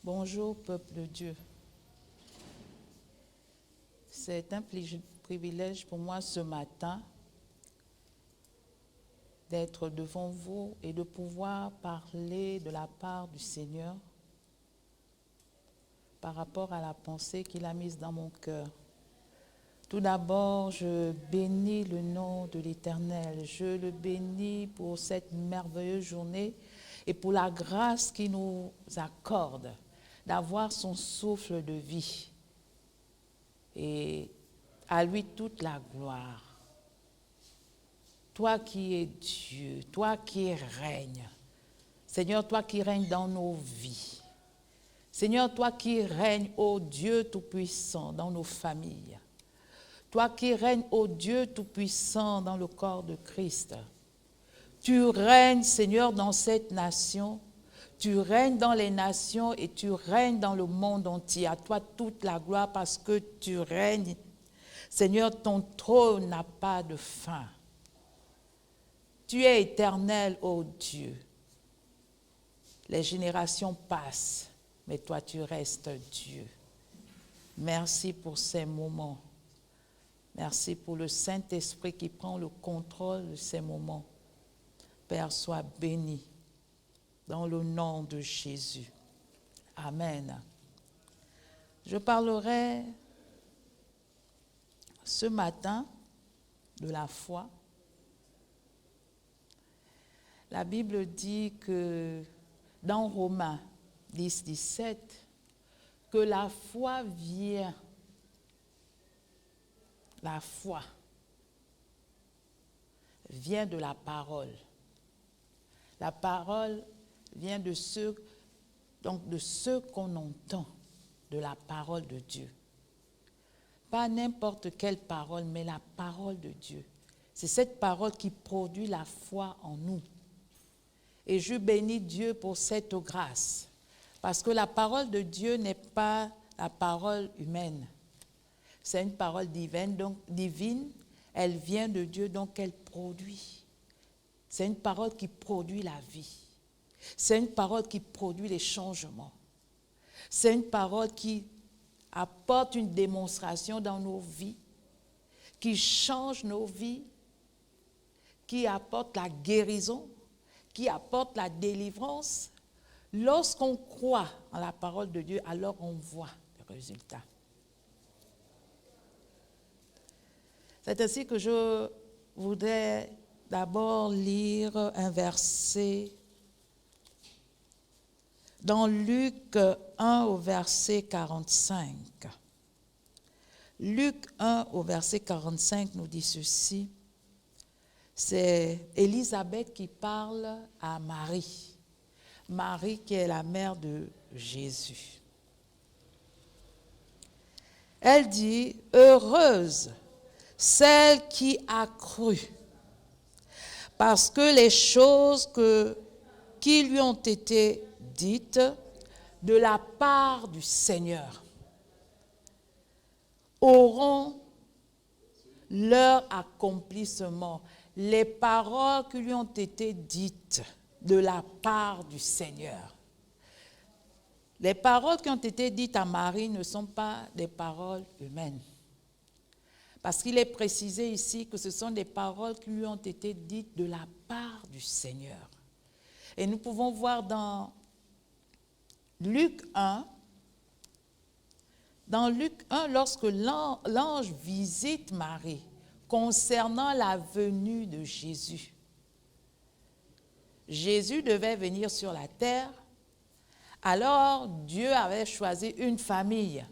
Bonjour, peuple de Dieu. C'est un privilège pour moi ce matin d'être devant vous et de pouvoir parler de la part du Seigneur par rapport à la pensée qu'il a mise dans mon cœur. Tout d'abord, je bénis le nom de l'Éternel. Je le bénis pour cette merveilleuse journée et pour la grâce qu'il nous accorde d'avoir son souffle de vie. Et à lui toute la gloire. Toi qui es Dieu, toi qui règnes. Seigneur, toi qui règnes dans nos vies. Seigneur, toi qui règnes, ô Dieu Tout-Puissant, dans nos familles. Toi qui règnes, ô Dieu Tout-Puissant, dans le corps de Christ. Tu règnes, Seigneur, dans cette nation. Tu règnes dans les nations et tu règnes dans le monde entier. À toi toute la gloire parce que tu règnes. Seigneur, ton trône n'a pas de fin. Tu es éternel, ô Dieu. Les générations passent, mais toi tu restes Dieu. Merci pour ces moments. Merci pour le Saint-Esprit qui prend le contrôle de ces moments. Père, sois béni dans le nom de Jésus. Amen. Je parlerai ce matin de la foi. La Bible dit que dans Romains 10, 17, que la foi vient de la parole. La parole vient de ce qu'on entend, de la parole de Dieu. Pas n'importe quelle parole, mais la parole de Dieu. C'est cette parole qui produit la foi en nous. Et je bénis Dieu pour cette grâce. Parce que la parole de Dieu n'est pas la parole humaine. C'est une parole divine, elle vient de Dieu, donc elle produit. C'est une parole qui produit la vie. C'est une parole qui produit les changements. C'est une parole qui apporte une démonstration dans nos vies, qui change nos vies, qui apporte la guérison, qui apporte la délivrance. Lorsqu'on croit en la parole de Dieu, alors on voit le résultat. C'est ainsi que je voudrais d'abord lire un verset dans Luc 1 au verset 45. Luc 1 au verset 45 nous dit ceci. C'est Élisabeth qui parle à Marie. Marie qui est la mère de Jésus. Elle dit, « Heureuse celle qui a cru, parce que les choses qui lui ont été dites de la part du Seigneur auront leur accomplissement. » Les paroles qui lui ont été dites de la part du Seigneur. Les paroles qui ont été dites à Marie ne sont pas des paroles humaines. Parce qu'il est précisé ici que ce sont des paroles qui lui ont été dites de la part du Seigneur. Et nous pouvons voir dans Luc 1, lorsque l'ange visite Marie concernant la venue de Jésus. Jésus devait venir sur la terre, alors Dieu avait choisi une famille.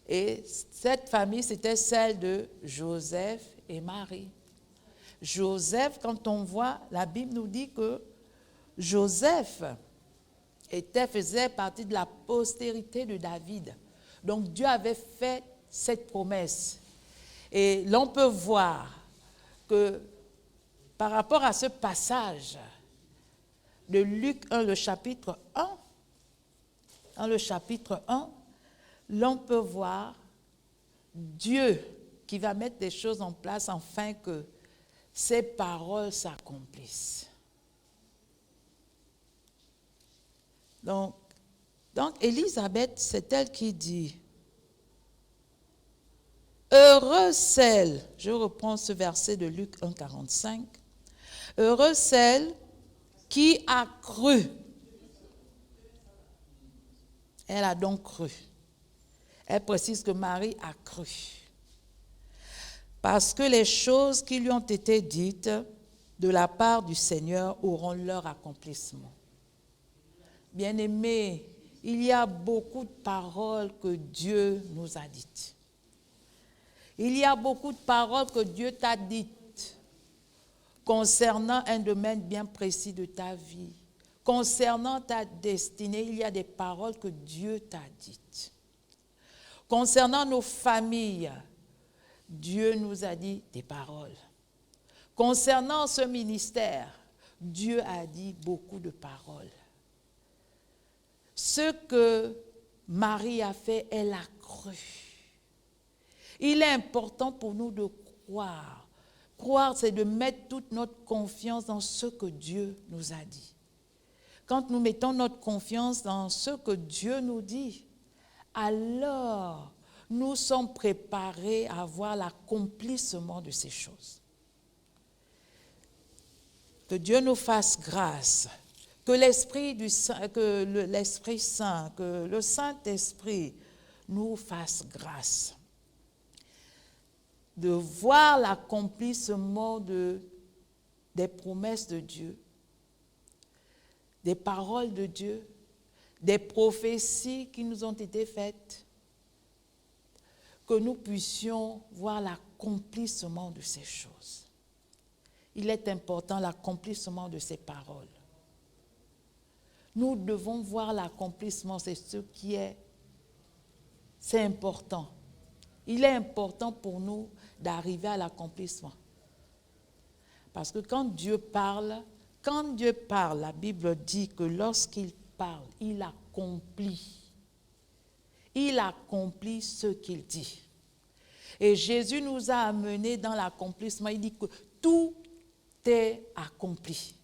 Et cette famille, c'était celle de Joseph et Marie. Joseph, quand on voit, la Bible nous dit que Joseph faisait partie de la postérité de David. Donc Dieu avait fait cette promesse. Et l'on peut voir que par rapport à ce passage de Luc 1, le chapitre 1, dans le chapitre 1, l'on peut voir Dieu qui va mettre des choses en place afin que ces paroles s'accomplissent. Donc Élisabeth, c'est elle qui dit, heureuse celle, je reprends ce verset de Luc 1, 45, heureuse celle qui a cru. Elle a donc cru. Elle précise que Marie a cru. Parce que les choses qui lui ont été dites de la part du Seigneur auront leur accomplissement. Bien-aimés, il y a beaucoup de paroles que Dieu nous a dites. Il y a beaucoup de paroles que Dieu t'a dites concernant un domaine bien précis de ta vie. Concernant ta destinée, il y a des paroles que Dieu t'a dites. Concernant nos familles, Dieu nous a dit des paroles. Concernant ce ministère, Dieu a dit beaucoup de paroles. Ce que Marie a fait, elle a cru. Il est important pour nous de croire. Croire, c'est de mettre toute notre confiance dans ce que Dieu nous a dit. Quand nous mettons notre confiance dans ce que Dieu nous dit, alors nous sommes préparés à voir l'accomplissement de ces choses. Que Dieu nous fasse grâce, que l'Esprit Saint, que le Saint-Esprit nous fasse grâce de voir l'accomplissement des promesses de Dieu, des paroles de Dieu, des prophéties qui nous ont été faites, que nous puissions voir l'accomplissement de ces choses. Il est important l'accomplissement de ces paroles. Nous devons voir l'accomplissement, c'est important. Il est important pour nous d'arriver à l'accomplissement. Parce que quand Dieu parle, la Bible dit que lorsqu'il parle, il accomplit. Il accomplit ce qu'il dit. Et Jésus nous a amenés dans l'accomplissement. Il dit que tout est accompli.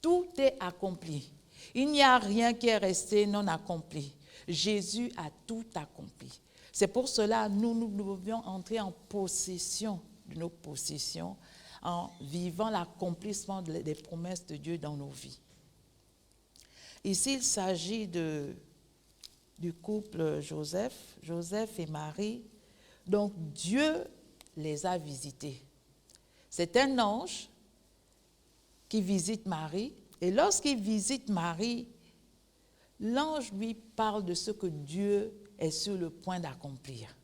Tout est accompli. Il n'y a rien qui est resté non accompli. Jésus a tout accompli. C'est pour cela que nous devions entrer en possession de nos possessions en vivant l'accomplissement des promesses de Dieu dans nos vies. Ici, il s'agit du couple Joseph et Marie. Donc, Dieu les a visités. C'est un ange qui visite Marie. Et lorsqu'il visite Marie, l'ange lui parle de ce que Dieu est sur le point d'accomplir.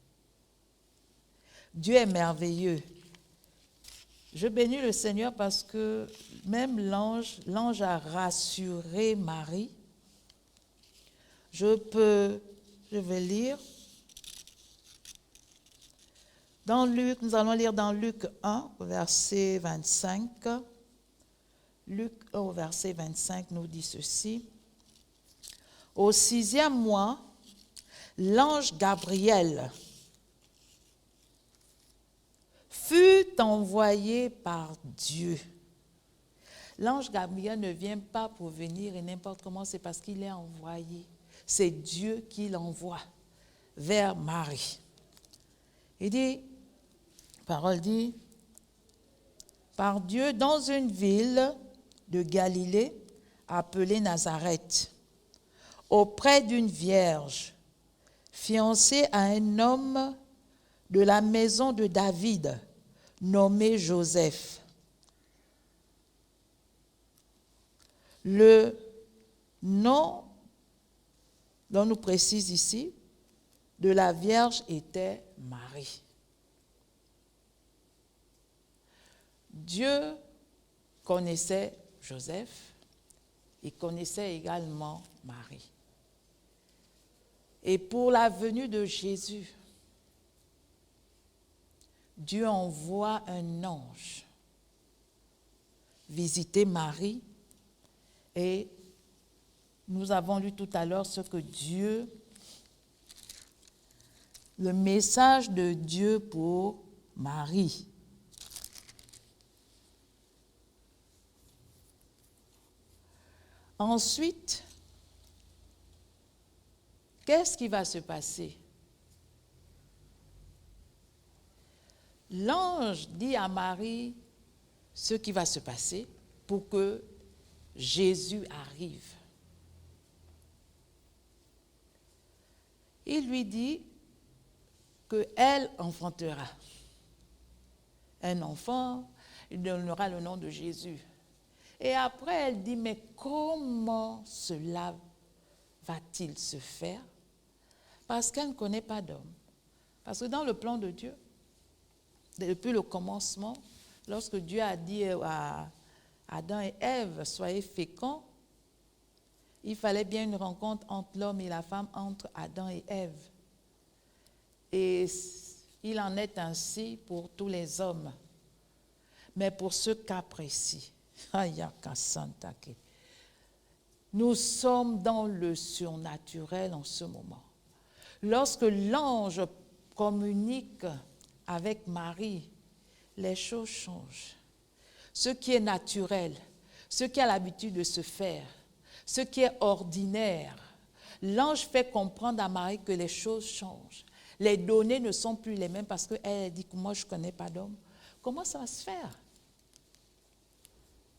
Dieu est merveilleux. Je bénis le Seigneur parce que même l'ange a rassuré Marie. Je vais lire. Nous allons lire dans Luc 1, verset 25. Luc 1, verset 25 nous dit ceci. Au 6e mois, l'ange Gabriel fut envoyé par Dieu. L'ange Gabriel ne vient pas pour venir et n'importe comment, c'est parce qu'il est envoyé. C'est Dieu qui l'envoie vers Marie. Il dit, la parole dit, par Dieu dans une ville de Galilée appelée Nazareth, auprès d'une vierge, fiancée à un homme de la maison de David, nommé Joseph. Le nom dont nous précise ici de la Vierge était Marie. Dieu connaissait Joseph, il connaissait également Marie. Et pour la venue de Jésus, Dieu envoie un ange visiter Marie et nous avons lu tout à l'heure ce que le message de Dieu pour Marie. Ensuite, qu'est-ce qui va se passer? L'ange dit à Marie ce qui va se passer pour que Jésus arrive. Il lui dit qu'elle enfantera un enfant, il donnera le nom de Jésus. Et après, elle dit, mais comment cela va-t-il se faire? Parce qu'elle ne connaît pas d'homme. Parce que dans le plan de Dieu, depuis le commencement, lorsque Dieu a dit à Adam et Ève, soyez féconds, il fallait bien une rencontre entre l'homme et la femme, entre Adam et Ève. Et il en est ainsi pour tous les hommes. Mais pour ce cas précis, nous sommes dans le surnaturel en ce moment. Lorsque l'ange communique avec Marie, les choses changent. Ce qui est naturel, ce qui a l'habitude de se faire, ce qui est ordinaire, l'ange fait comprendre à Marie que les choses changent. Les données ne sont plus les mêmes parce qu'elle dit que moi je ne connais pas d'homme. Comment ça va se faire?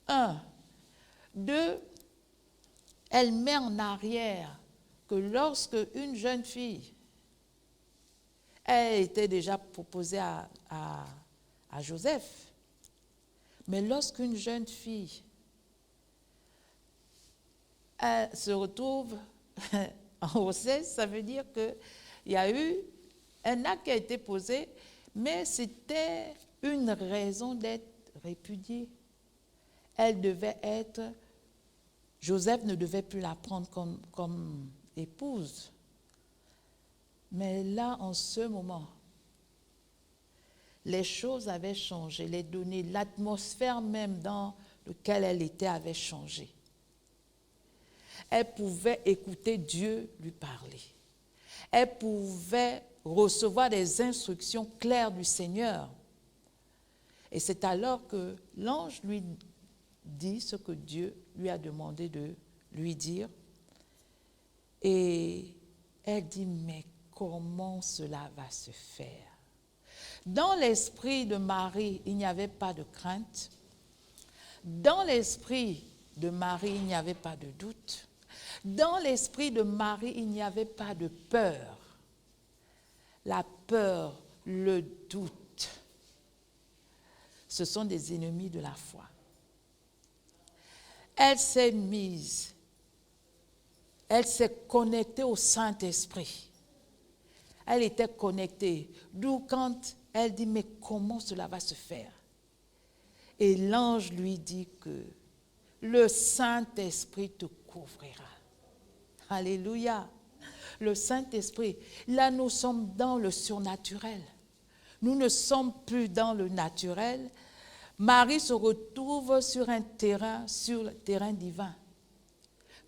1. 2. Elle met en arrière que lorsque une jeune fille, elle était déjà proposée à Joseph, mais lorsqu'une jeune fille elle se retrouve en grossesse, ça veut dire qu'il y a eu un acte qui a été posé, mais c'était une raison d'être répudiée. Elle devait être, Joseph ne devait plus la prendre comme épouse. Mais là, en ce moment, les choses avaient changé, les données, l'atmosphère même dans laquelle elle était avait changé. Elle pouvait écouter Dieu lui parler. Elle pouvait recevoir des instructions claires du Seigneur. Et c'est alors que l'ange lui dit ce que Dieu lui a demandé de lui dire. Et elle dit, mais comment cela va se faire? Dans l'esprit de Marie, il n'y avait pas de crainte. Dans l'esprit de Marie, il n'y avait pas de doute. Dans l'esprit de Marie, il n'y avait pas de peur. La peur, le doute, ce sont des ennemis de la foi. Elle s'est connectée au Saint-Esprit. Elle était connectée. D'où quand elle dit, mais comment cela va se faire? Et l'ange lui dit que le Saint-Esprit te couvrira. Alléluia. Le Saint-Esprit. Là, nous sommes dans le surnaturel. Nous ne sommes plus dans le naturel. Marie se retrouve sur le terrain divin.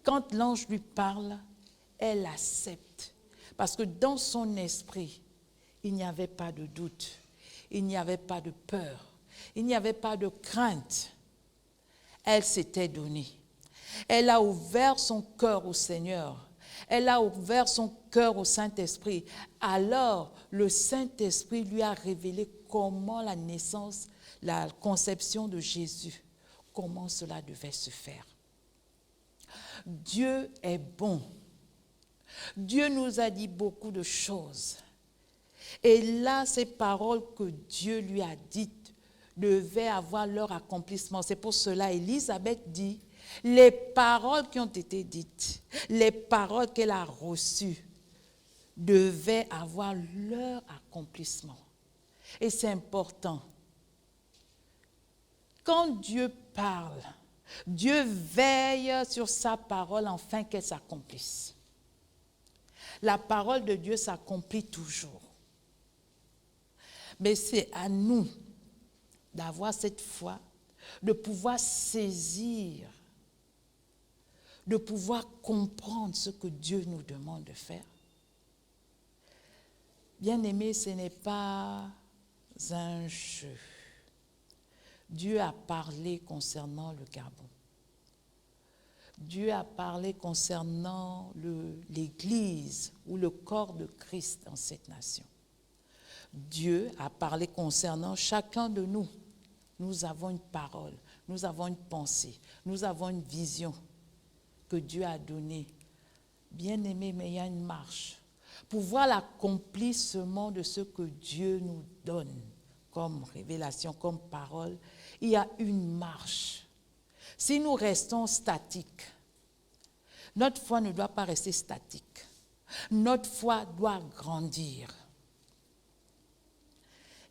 Quand l'ange lui parle, elle accepte. Parce que dans son esprit, il n'y avait pas de doute, il n'y avait pas de peur, il n'y avait pas de crainte. Elle s'était donnée. Elle a ouvert son cœur au Seigneur. Elle a ouvert son cœur au Saint-Esprit. Alors, le Saint-Esprit lui a révélé comment la naissance, la conception de Jésus, comment cela devait se faire. Dieu est bon. Dieu nous a dit beaucoup de choses. Et là, ces paroles que Dieu lui a dites devaient avoir leur accomplissement. C'est pour cela Élisabeth dit, les paroles qui ont été dites, les paroles qu'elle a reçues, devaient avoir leur accomplissement. Et c'est important. Quand Dieu parle, Dieu veille sur sa parole afin qu'elle s'accomplisse. La parole de Dieu s'accomplit toujours. Mais c'est à nous d'avoir cette foi, de pouvoir saisir, de pouvoir comprendre ce que Dieu nous demande de faire. Bien-aimé, ce n'est pas un jeu. Dieu a parlé concernant le Gabon. Dieu a parlé concernant l'Église ou le corps de Christ dans cette nation. Dieu a parlé concernant chacun de nous. Nous avons une parole, nous avons une pensée, nous avons une vision que Dieu a donnée. Bien-aimé, mais il y a une marche. Pour voir l'accomplissement de ce que Dieu nous donne comme révélation, comme parole, il y a une marche. Si nous restons statiques, notre foi ne doit pas rester statique. Notre foi doit grandir.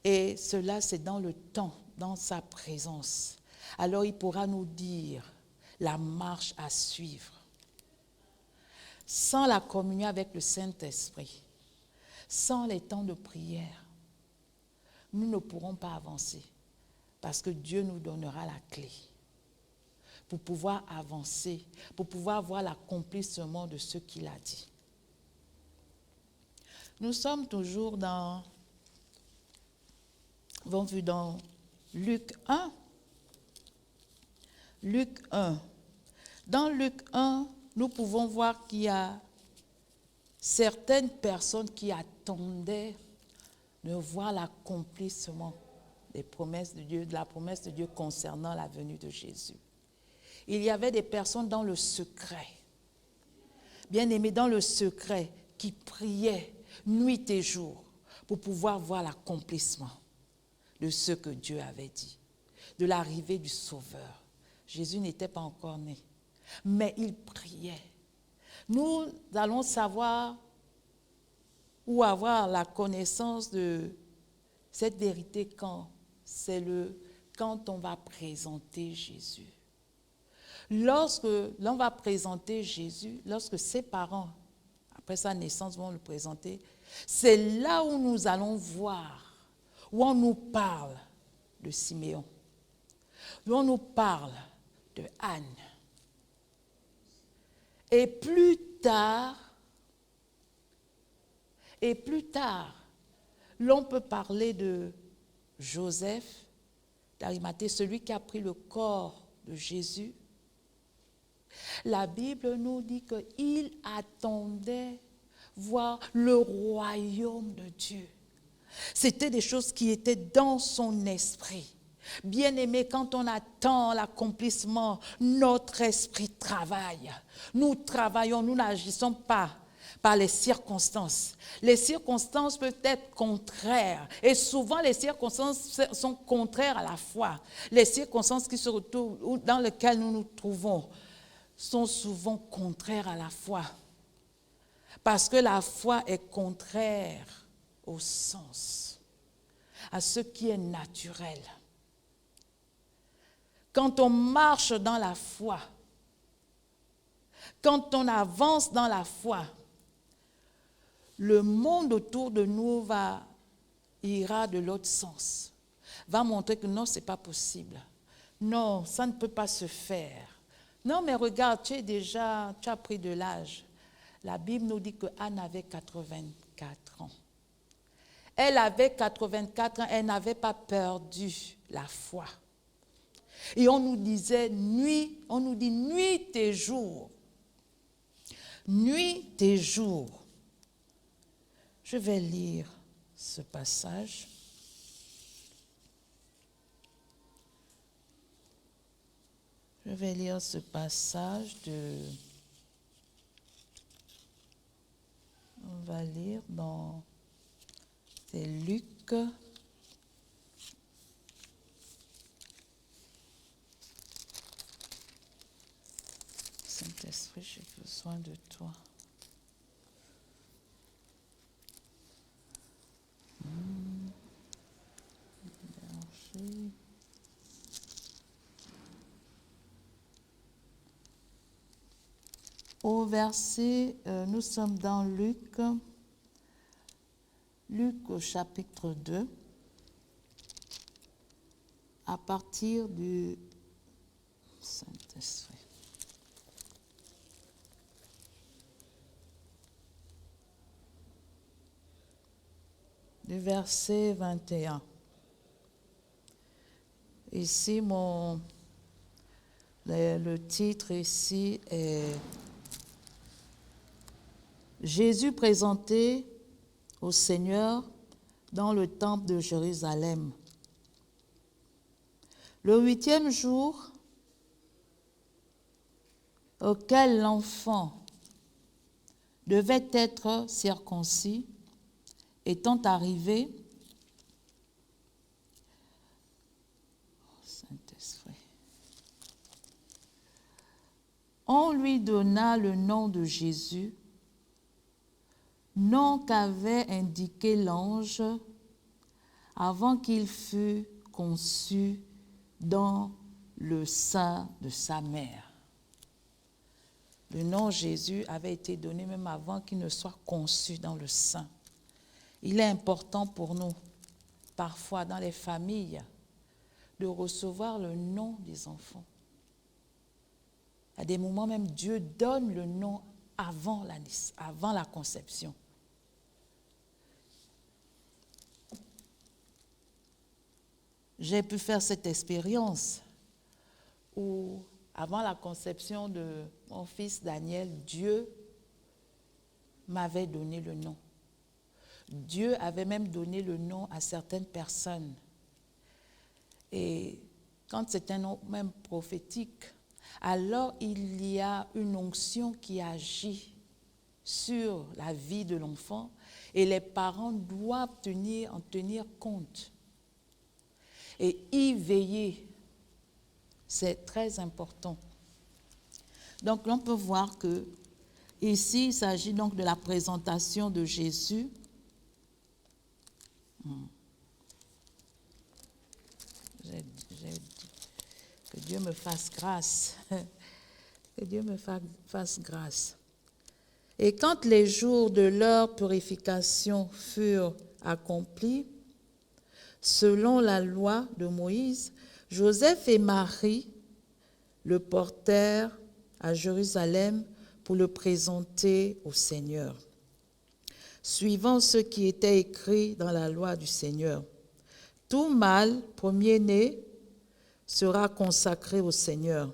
Et cela, c'est dans le temps, dans sa présence. Alors, il pourra nous dire la marche à suivre. Sans la communion avec le Saint-Esprit, sans les temps de prière, nous ne pourrons pas avancer parce que Dieu nous donnera la clé pour pouvoir avancer, pour pouvoir voir l'accomplissement de ce qu'il a dit. Nous sommes toujours dans Luc 1. Luc 1. Dans Luc 1, nous pouvons voir qu'il y a certaines personnes qui attendaient de voir l'accomplissement des promesses de Dieu, de la promesse de Dieu concernant la venue de Jésus. Il y avait des personnes dans le secret, bien-aimés dans le secret, qui priaient nuit et jour pour pouvoir voir l'accomplissement de ce que Dieu avait dit, de l'arrivée du Sauveur. Jésus n'était pas encore né, mais il priait. Nous allons savoir ou avoir la connaissance de cette vérité quand on va présenter Jésus. Lorsque l'on va présenter Jésus, lorsque ses parents, après sa naissance, vont le présenter, c'est là où nous allons voir, où on nous parle de Siméon, où on nous parle de Anne. Et plus tard, l'on peut parler de Joseph d'Arimathée, celui qui a pris le corps de Jésus. La Bible nous dit qu'il attendait voir le royaume de Dieu. C'était des choses qui étaient dans son esprit. Bien-aimé, quand on attend l'accomplissement, notre esprit travaille. Nous travaillons, nous n'agissons pas par les circonstances. Les circonstances peuvent être contraires. Et souvent, les circonstances sont contraires à la foi. Les circonstances qui se retrouvent, dans lesquelles nous nous trouvons sont souvent contraires à la foi. Parce que la foi est contraire au sens, à ce qui est naturel. Quand on marche dans la foi, quand on avance dans la foi, le monde autour de nous ira de l'autre sens, va montrer que non, ce n'est pas possible. Non, ça ne peut pas se faire. Non, mais regarde, tu as pris de l'âge. La Bible nous dit que Anne avait 84 ans. Elle avait 84 ans, elle n'avait pas perdu la foi. Et on nous dit nuit et jour. Nuit et jour. Je vais lire ce passage. Je vais lire ce passage on va lire dans c'est Luc. Saint-Esprit, j'ai besoin de toi. Au verset, nous sommes dans Luc au chapitre 2, à partir du Saint-Esprit. Du verset 21. Ici, mon Le titre ici est Jésus présenté au Seigneur dans le temple de Jérusalem. Le 8e jour auquel l'enfant devait être circoncis, étant arrivé, Saint-Esprit, on lui donna le nom de Jésus, nom qu'avait indiqué l'ange avant qu'il fût conçu dans le sein de sa mère. Le nom Jésus avait été donné même avant qu'il ne soit conçu dans le sein. Il est important pour nous, parfois dans les familles, de recevoir le nom des enfants. À des moments même, Dieu donne le nom avant la conception. J'ai pu faire cette expérience où, avant la conception de mon fils Daniel, Dieu m'avait donné le nom. Dieu avait même donné le nom à certaines personnes. Et quand c'est un nom même prophétique, alors il y a une onction qui agit sur la vie de l'enfant et les parents doivent en tenir compte et y veiller. C'est très important. Donc, on peut voir que ici, il s'agit donc de la présentation de Jésus. J'ai dit que Dieu me fasse grâce. Que Dieu me fasse grâce. Et quand les jours de leur purification furent accomplis, selon la loi de Moïse, Joseph et Marie le portèrent à Jérusalem pour le présenter au Seigneur, suivant ce qui était écrit dans la loi du Seigneur. Tout mâle premier-né sera consacré au Seigneur.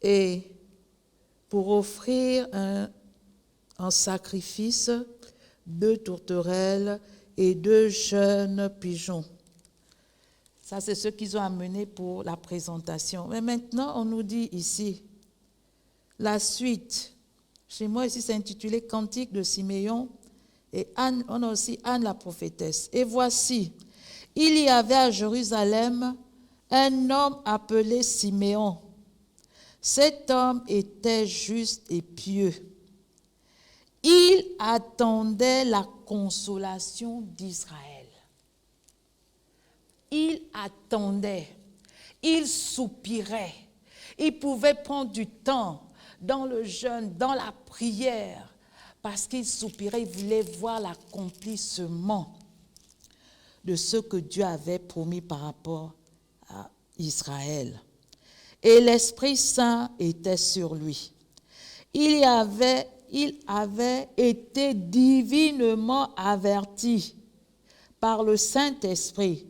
Et pour offrir en sacrifice 2 tourterelles et 2 jeunes pigeons. Ça, c'est ce qu'ils ont amené pour la présentation. Mais maintenant, on nous dit ici, la suite. Chez moi, ici, c'est intitulé « Cantique de Siméon » et Anne, on a aussi Anne la prophétesse. Et voici, il y avait à Jérusalem un homme appelé Siméon. Cet homme était juste et pieux. Il attendait la consolation d'Israël. Il attendait, il soupirait, il pouvait prendre du temps dans le jeûne, dans la prière, parce qu'il soupirait, il voulait voir l'accomplissement de ce que Dieu avait promis par rapport à Israël. Et l'Esprit Saint était sur lui. Il avait été divinement averti par le Saint-Esprit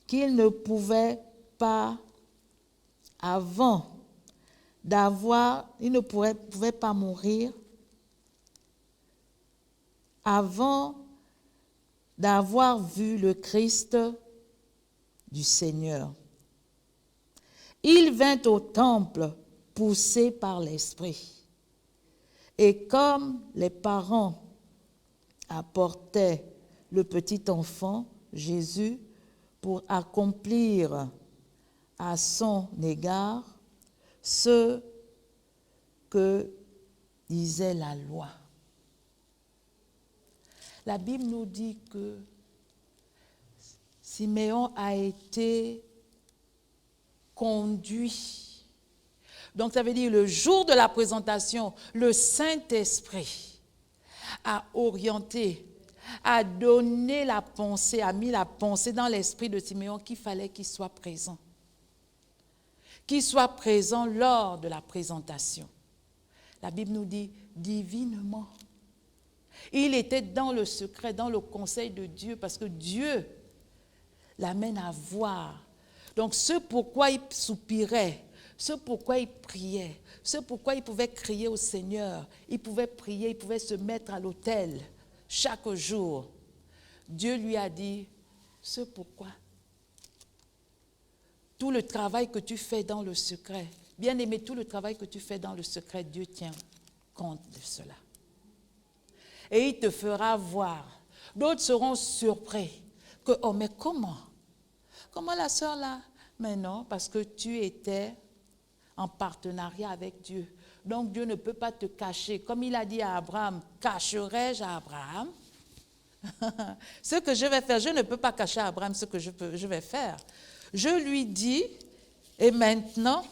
qu'il ne pouvait pas il ne pouvait pas mourir avant d'avoir vu le Christ du Seigneur. Il vint au temple poussé par l'Esprit. Et comme les parents apportaient le petit enfant, Jésus, pour accomplir à son égard ce que disait la loi. La Bible nous dit que Siméon a été conduit. Donc ça veut dire le jour de la présentation, le Saint-Esprit a orienté, a donné la pensée, a mis la pensée dans l'esprit de Siméon qu'il fallait qu'il soit présent. Qu'il soit présent lors de la présentation. La Bible nous dit divinement. Il était dans le secret, dans le conseil de Dieu, parce que Dieu l'amène à voir Donc ce pourquoi il soupirait, ce pourquoi il priait, ce pourquoi il pouvait crier au Seigneur, il pouvait prier, il pouvait se mettre à l'autel chaque jour. Dieu lui a dit, ce pourquoi tout le travail que tu fais dans le secret, bien-aimé, tout le travail que tu fais dans le secret, Dieu tient compte de cela. Et il te fera voir. D'autres seront surpris que, oh mais comment? Comment la sœur là? Mais non, parce que tu étais en partenariat avec Dieu. Donc Dieu ne peut pas te cacher. Comme il a dit à Abraham, cacherai-je à Abraham? Ce que je vais faire, je ne peux pas cacher à Abraham ce que je vais faire. Je lui dis, et maintenant,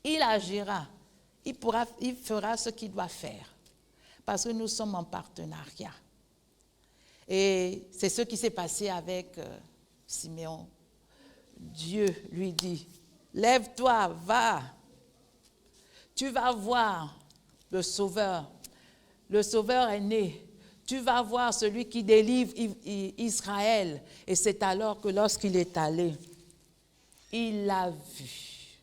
il agira. Il fera ce qu'il doit faire. Parce que nous sommes en partenariat. Et c'est ce qui s'est passé avec Siméon. Dieu lui dit, lève-toi, va. Tu vas voir le Sauveur. Le Sauveur est né. Tu vas voir celui qui délivre Israël. Et c'est alors que lorsqu'il est allé, il l'a vu.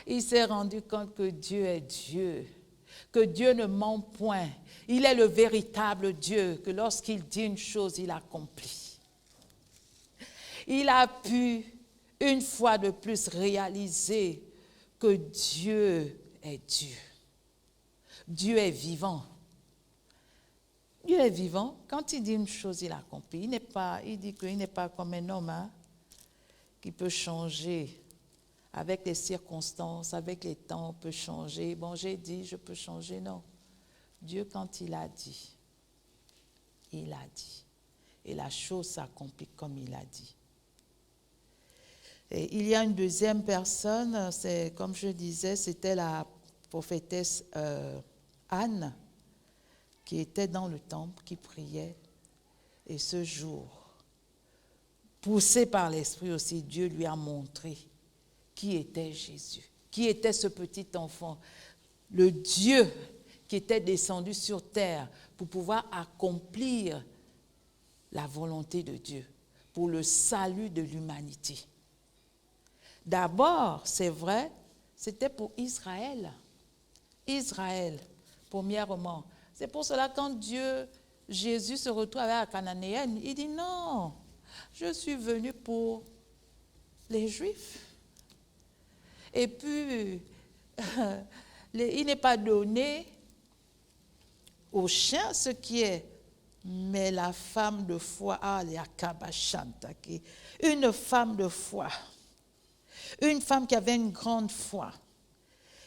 Il s'est rendu compte que Dieu est Dieu, que Dieu ne ment point. Il est le véritable Dieu, que lorsqu'il dit une chose, il accomplit. Il a pu, une fois de plus, réaliser que Dieu est Dieu. Dieu est vivant. Dieu est vivant. Quand il dit une chose, il accomplit. Il dit qu'il n'est pas comme un homme qui peut changer avec les circonstances, avec les temps, on peut changer. Bon, j'ai dit, je peux changer. Non. Dieu, quand il a dit, il a dit. Et la chose s'accomplit comme il a dit. Et il y a une deuxième personne, c'est, comme je disais, c'était la prophétesse Anne, qui était dans le temple, qui priait. Et ce jour, poussé par l'Esprit aussi, Dieu lui a montré qui était Jésus, qui était ce petit enfant, le Dieu qui était descendu sur terre pour pouvoir accomplir la volonté de Dieu, pour le salut de l'humanité. D'abord, c'est vrai, c'était pour Israël. Israël, premièrement. C'est pour cela quand Jésus se retrouve avec la Cananéenne, il dit non, je suis venu pour les Juifs. Et puis, il n'est pas donné aux chiens ce qui est, mais la femme de foi, une femme de foi, une femme qui avait une grande foi.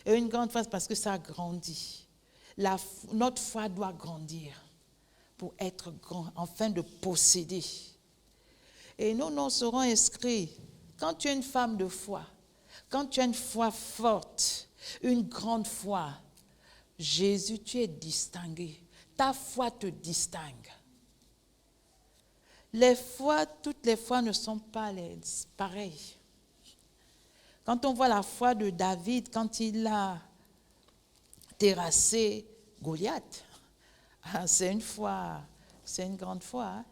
Et une grande foi, parce que ça grandit. Notre foi doit grandir pour être grand, afin de posséder. Et nous serons inscrits. Quand tu es une femme de foi, quand tu as une foi forte, une grande foi, Jésus, tu es distingué. Ta foi te distingue. Toutes les foi ne sont pas pareilles. Quand on voit la foi de David, quand il a terrassé Goliath, c'est une foi, c'est une grande foi. Hein?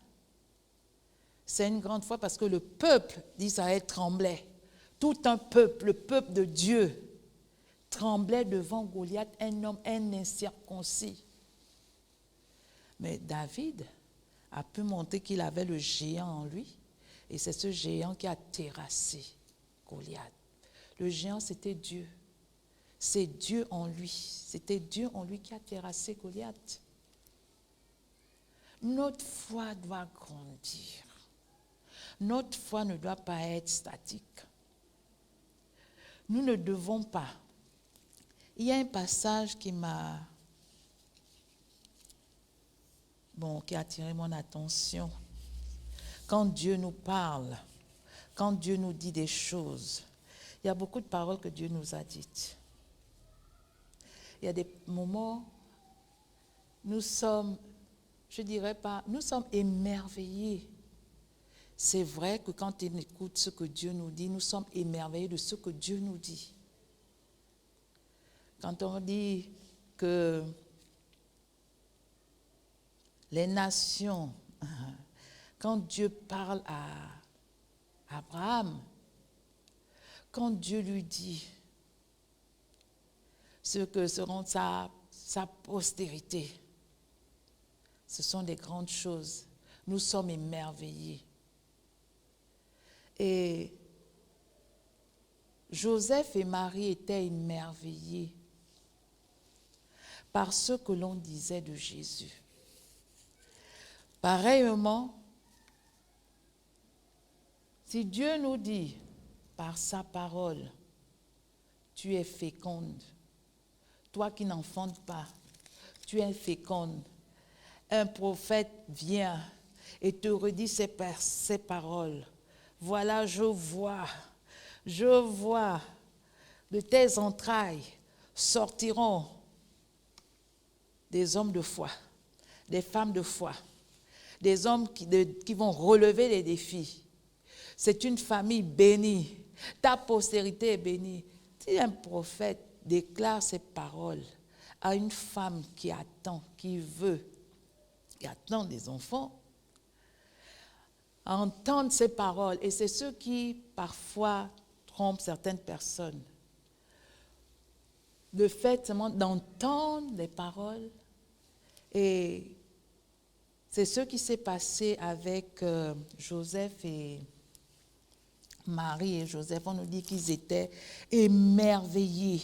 C'est une grande foi parce que le peuple d'Israël tremblait. Tout un peuple, le peuple de Dieu, tremblait devant Goliath, un homme, un incirconcis. Mais David a pu montrer qu'il avait le géant en lui, et c'est ce géant qui a terrassé Goliath. Le géant, c'était Dieu. C'est Dieu en lui. C'était Dieu en lui qui a terrassé Goliath. Notre foi doit grandir. Notre foi ne doit pas être statique. Nous ne devons pas. Il y a un passage qui a attiré mon attention. Quand Dieu nous parle, quand Dieu nous dit des choses, il y a beaucoup de paroles que Dieu nous a dites. Il y a des moments, nous sommes émerveillés. C'est vrai que quand on écoute ce que Dieu nous dit, nous sommes émerveillés de ce que Dieu nous dit. Quand on dit que les nations, quand Dieu parle à Abraham, quand Dieu lui dit ce que seront sa postérité, ce sont des grandes choses. Nous sommes émerveillés. Et Joseph et Marie étaient émerveillés par ce que l'on disait de Jésus. Pareillement, si Dieu nous dit par sa parole, tu es féconde, toi qui n'enfantes pas, tu es féconde, un prophète vient et te redit ces paroles. Voilà, je vois de tes entrailles sortiront des hommes de foi, des femmes de foi, des hommes qui vont relever les défis. C'est une famille bénie. Ta postérité est bénie. Si un prophète déclare ces paroles à une femme qui attend, qui attend des enfants, à entendre ces paroles, et c'est ce qui parfois trompe certaines personnes. Le fait seulement d'entendre les paroles, et c'est ce qui s'est passé avec Joseph et Marie et Joseph. On nous dit qu'ils étaient émerveillés.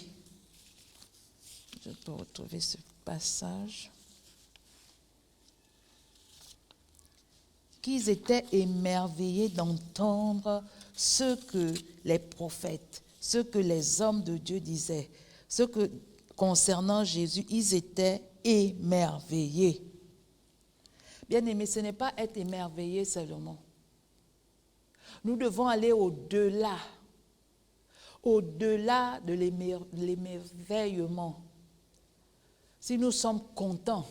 Je peux retrouver ce passage. Qu'ils étaient émerveillés d'entendre ce que les prophètes, ce que les hommes de Dieu disaient, ce que concernant Jésus, ils étaient émerveillés. Bien-aimés, ce n'est pas être émerveillé seulement. Nous devons aller au-delà de l'émerveillement. Si nous sommes contents,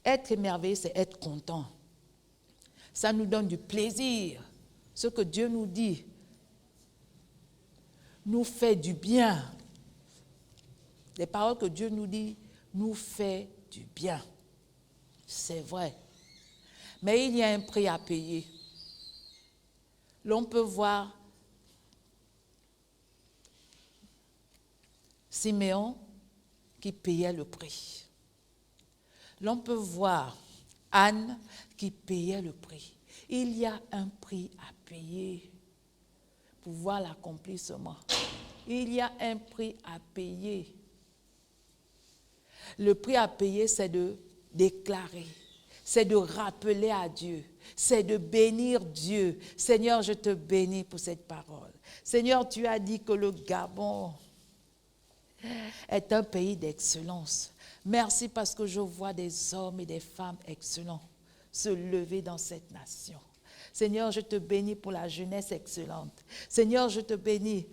être émerveillé, c'est être content. Ça nous donne du plaisir. Ce que Dieu nous dit nous fait du bien. Les paroles que Dieu nous dit nous fait du bien. C'est vrai. Mais il y a un prix à payer. L'on peut voir Siméon qui payait le prix. L'on peut voir Anne qui payait le prix. Il y a un prix à payer pour voir l'accomplissement. Il y a un prix à payer. Le prix à payer, c'est de déclarer, c'est de rappeler à Dieu, c'est de bénir Dieu. Seigneur, je te bénis pour cette parole. Seigneur, tu as dit que le Gabon est un pays d'excellence. Merci parce que je vois des hommes et des femmes excellents se lever dans cette nation. Seigneur, je te bénis pour la jeunesse excellente. Seigneur, je te bénis.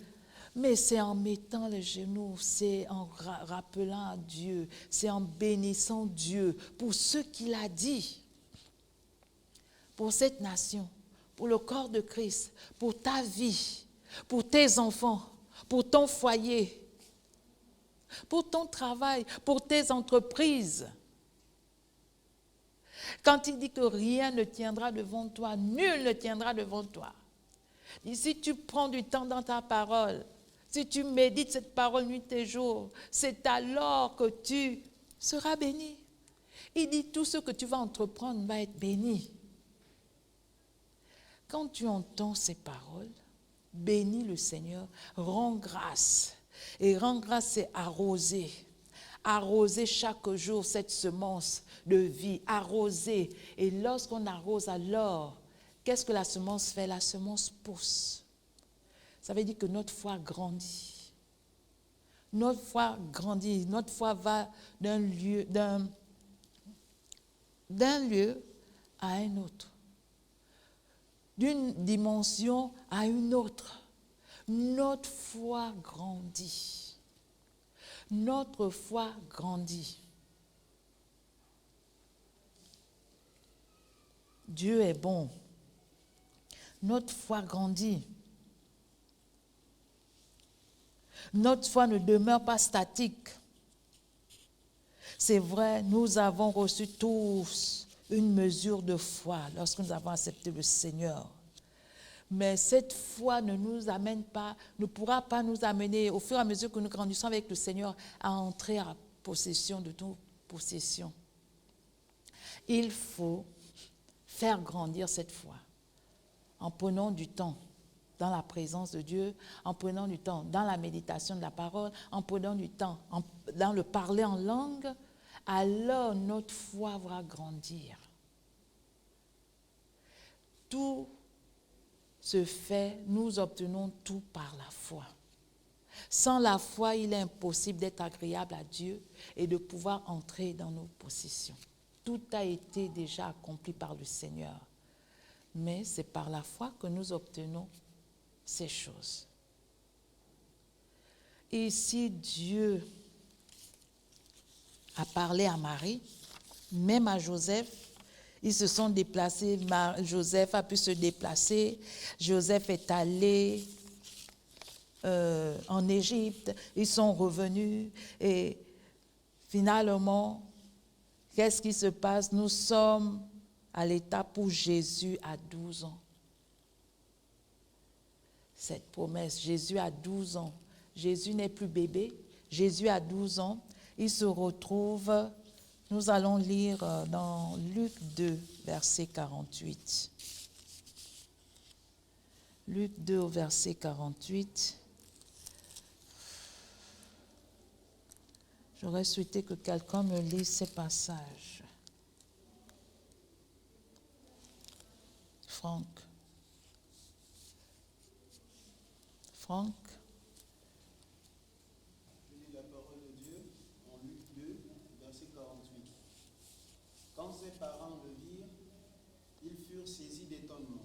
Mais c'est en mettant les genoux, c'est en rappelant à Dieu, c'est en bénissant Dieu pour ce qu'il a dit, pour cette nation, pour le corps de Christ, pour ta vie, pour tes enfants, pour ton foyer, pour ton travail, pour tes entreprises. Quand il dit que rien ne tiendra devant toi, nul ne tiendra devant toi. Et si tu prends du temps dans ta parole, si tu médites cette parole nuit et jour, c'est alors que tu seras béni. Il dit tout ce que tu vas entreprendre va être béni. Quand tu entends ces paroles, bénis le Seigneur, rends grâce. Et rends grâce, c'est arroser. Arroser chaque jour cette semence de vie, arroser. Et lorsqu'on arrose alors, qu'est-ce que la semence fait? La semence pousse. Ça veut dire que notre foi grandit. Notre foi grandit. Notre foi va d'un lieu à un autre. D'une dimension à une autre. Notre foi grandit. Notre foi grandit. Dieu est bon. Notre foi grandit. Notre foi ne demeure pas statique. C'est vrai, nous avons reçu tous une mesure de foi lorsque nous avons accepté le Seigneur. Mais cette foi ne pourra pas nous amener, au fur et à mesure que nous grandissons avec le Seigneur, à entrer en possession de nos possessions. Il faut faire grandir cette foi en prenant du temps dans la présence de Dieu, en prenant du temps dans la méditation de la parole, en prenant du temps dans le parler en langue, alors notre foi va grandir. Tout se fait, nous obtenons tout par la foi. Sans la foi, il est impossible d'être agréable à Dieu et de pouvoir entrer dans nos possessions. Tout a été déjà accompli par le Seigneur. Mais c'est par la foi que nous obtenons ces choses. Et si Dieu a parlé à Marie, même à Joseph, ils se sont déplacés, Joseph a pu se déplacer, Joseph est allé en Égypte, ils sont revenus et finalement, qu'est-ce qui se passe? Nous sommes à l'étape où Jésus a 12 ans. Cette promesse, Jésus a 12 ans. Jésus n'est plus bébé, Jésus a 12 ans. Il se retrouve, nous allons lire dans Luc 2, verset 48. Luc 2, verset 48. J'aurais souhaité que quelqu'un me lise ces passages. Franck. Je lis la parole de Dieu en Luc 2, verset 48. Quand ses parents le virent, ils furent saisis d'étonnement.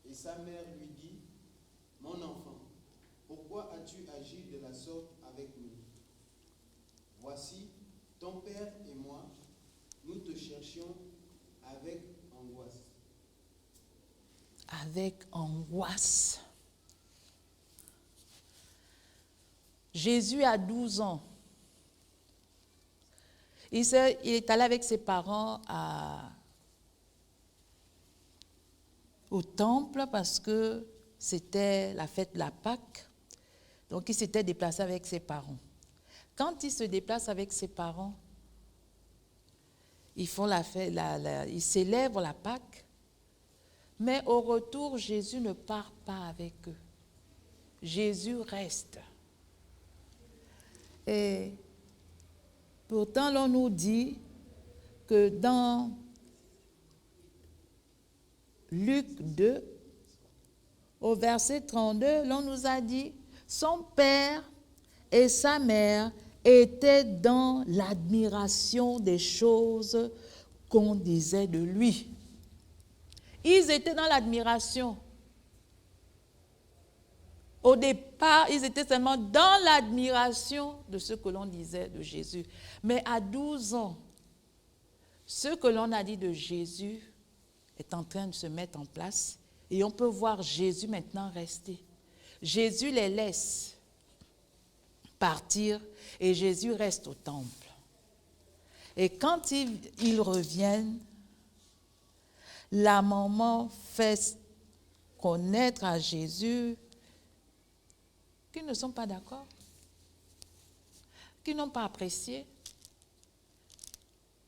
Et sa mère lui dit, « Mon enfant, pourquoi as-tu agi de la sorte avec nous? Voici, ton père et moi, nous te cherchions avec angoisse. » Avec angoisse. Jésus a 12 ans. Il est allé avec ses parents au temple parce que c'était la fête de la Pâque. Donc il s'était déplacé avec ses parents. Quand il se déplace avec ses parents, ils font la fête, ils célèbrent la Pâque. Mais au retour, Jésus ne part pas avec eux. Jésus reste. Et pourtant, l'on nous dit que dans Luc 2, au verset 32, l'on nous a dit, son père et sa mère étaient dans l'admiration des choses qu'on disait de lui. Ils étaient dans l'admiration. Au départ, ils étaient seulement dans l'admiration de ce que l'on disait de Jésus. Mais à 12 ans, ce que l'on a dit de Jésus est en train de se mettre en place et on peut voir Jésus maintenant rester. Jésus les laisse partir et Jésus reste au temple. Et quand ils reviennent, la maman fait connaître à Jésus qu'ils ne sont pas d'accord, qu'ils n'ont pas apprécié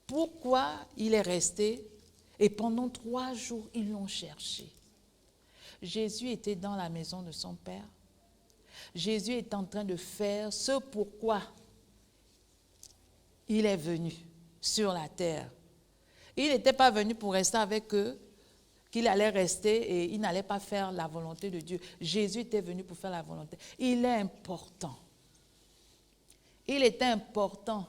pourquoi il est resté et pendant 3 jours, ils l'ont cherché. Jésus était dans la maison de son Père. Jésus est en train de faire ce pourquoi il est venu sur la terre. Il n'était pas venu pour rester avec eux, qu'il allait rester et il n'allait pas faire la volonté de Dieu. Jésus était venu pour faire la volonté. Il est important. Il était important.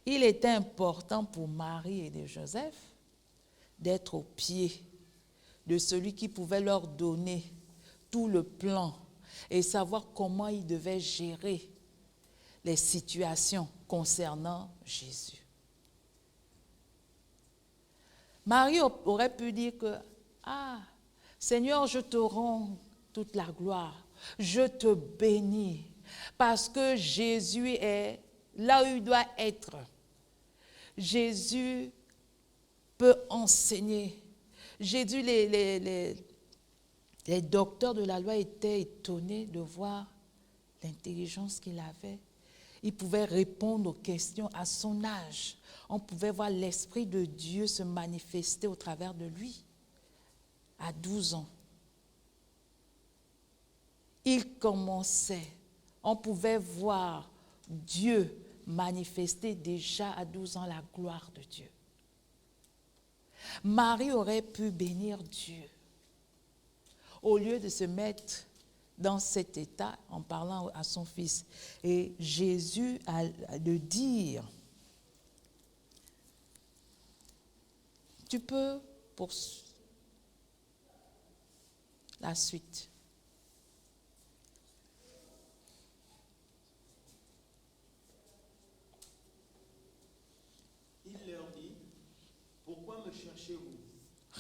Il était important pour Marie et de Joseph d'être au pied de celui qui pouvait leur donner tout le plan et savoir comment ils devaient gérer les situations concernant Jésus. Marie aurait pu dire que, Seigneur, je te rends toute la gloire, je te bénis, parce que Jésus est là où il doit être. Jésus peut enseigner. Jésus, les docteurs de la loi étaient étonnés de voir l'intelligence qu'il avait. Il pouvait répondre aux questions à son âge. On pouvait voir l'Esprit de Dieu se manifester au travers de lui. À 12 ans. Il commençait. On pouvait voir Dieu manifester déjà à 12 ans la gloire de Dieu. Marie aurait pu bénir Dieu. Au lieu de se mettre dans cet état en parlant à son fils. Et Jésus a de dire, tu peux poursuivre la suite. Il leur dit, pourquoi me cherchez-vous?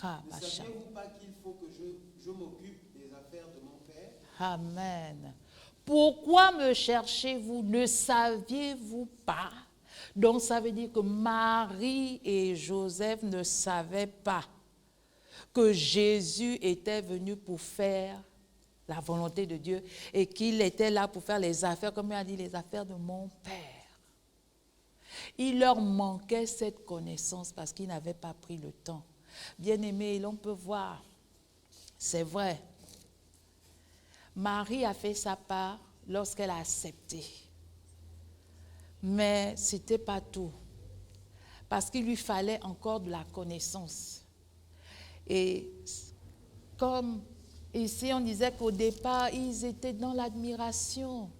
Ah, Ne saviez-vous pas qu'il faut que je m'occupe des affaires de mon Père? Amen. Pourquoi me cherchez-vous? Ne saviez-vous pas? Donc ça veut dire que Marie et Joseph ne savaient pas que Jésus était venu pour faire la volonté de Dieu et qu'il était là pour faire les affaires, comme il a dit, les affaires de mon Père. Il leur manquait cette connaissance parce qu'ils n'avaient pas pris le temps. Bien-aimés, l'on peut voir, c'est vrai, Marie a fait sa part lorsqu'elle a accepté. Mais ce n'était pas tout. Parce qu'il lui fallait encore de la connaissance. Et comme ici on disait qu'au départ, ils étaient dans l'admiration.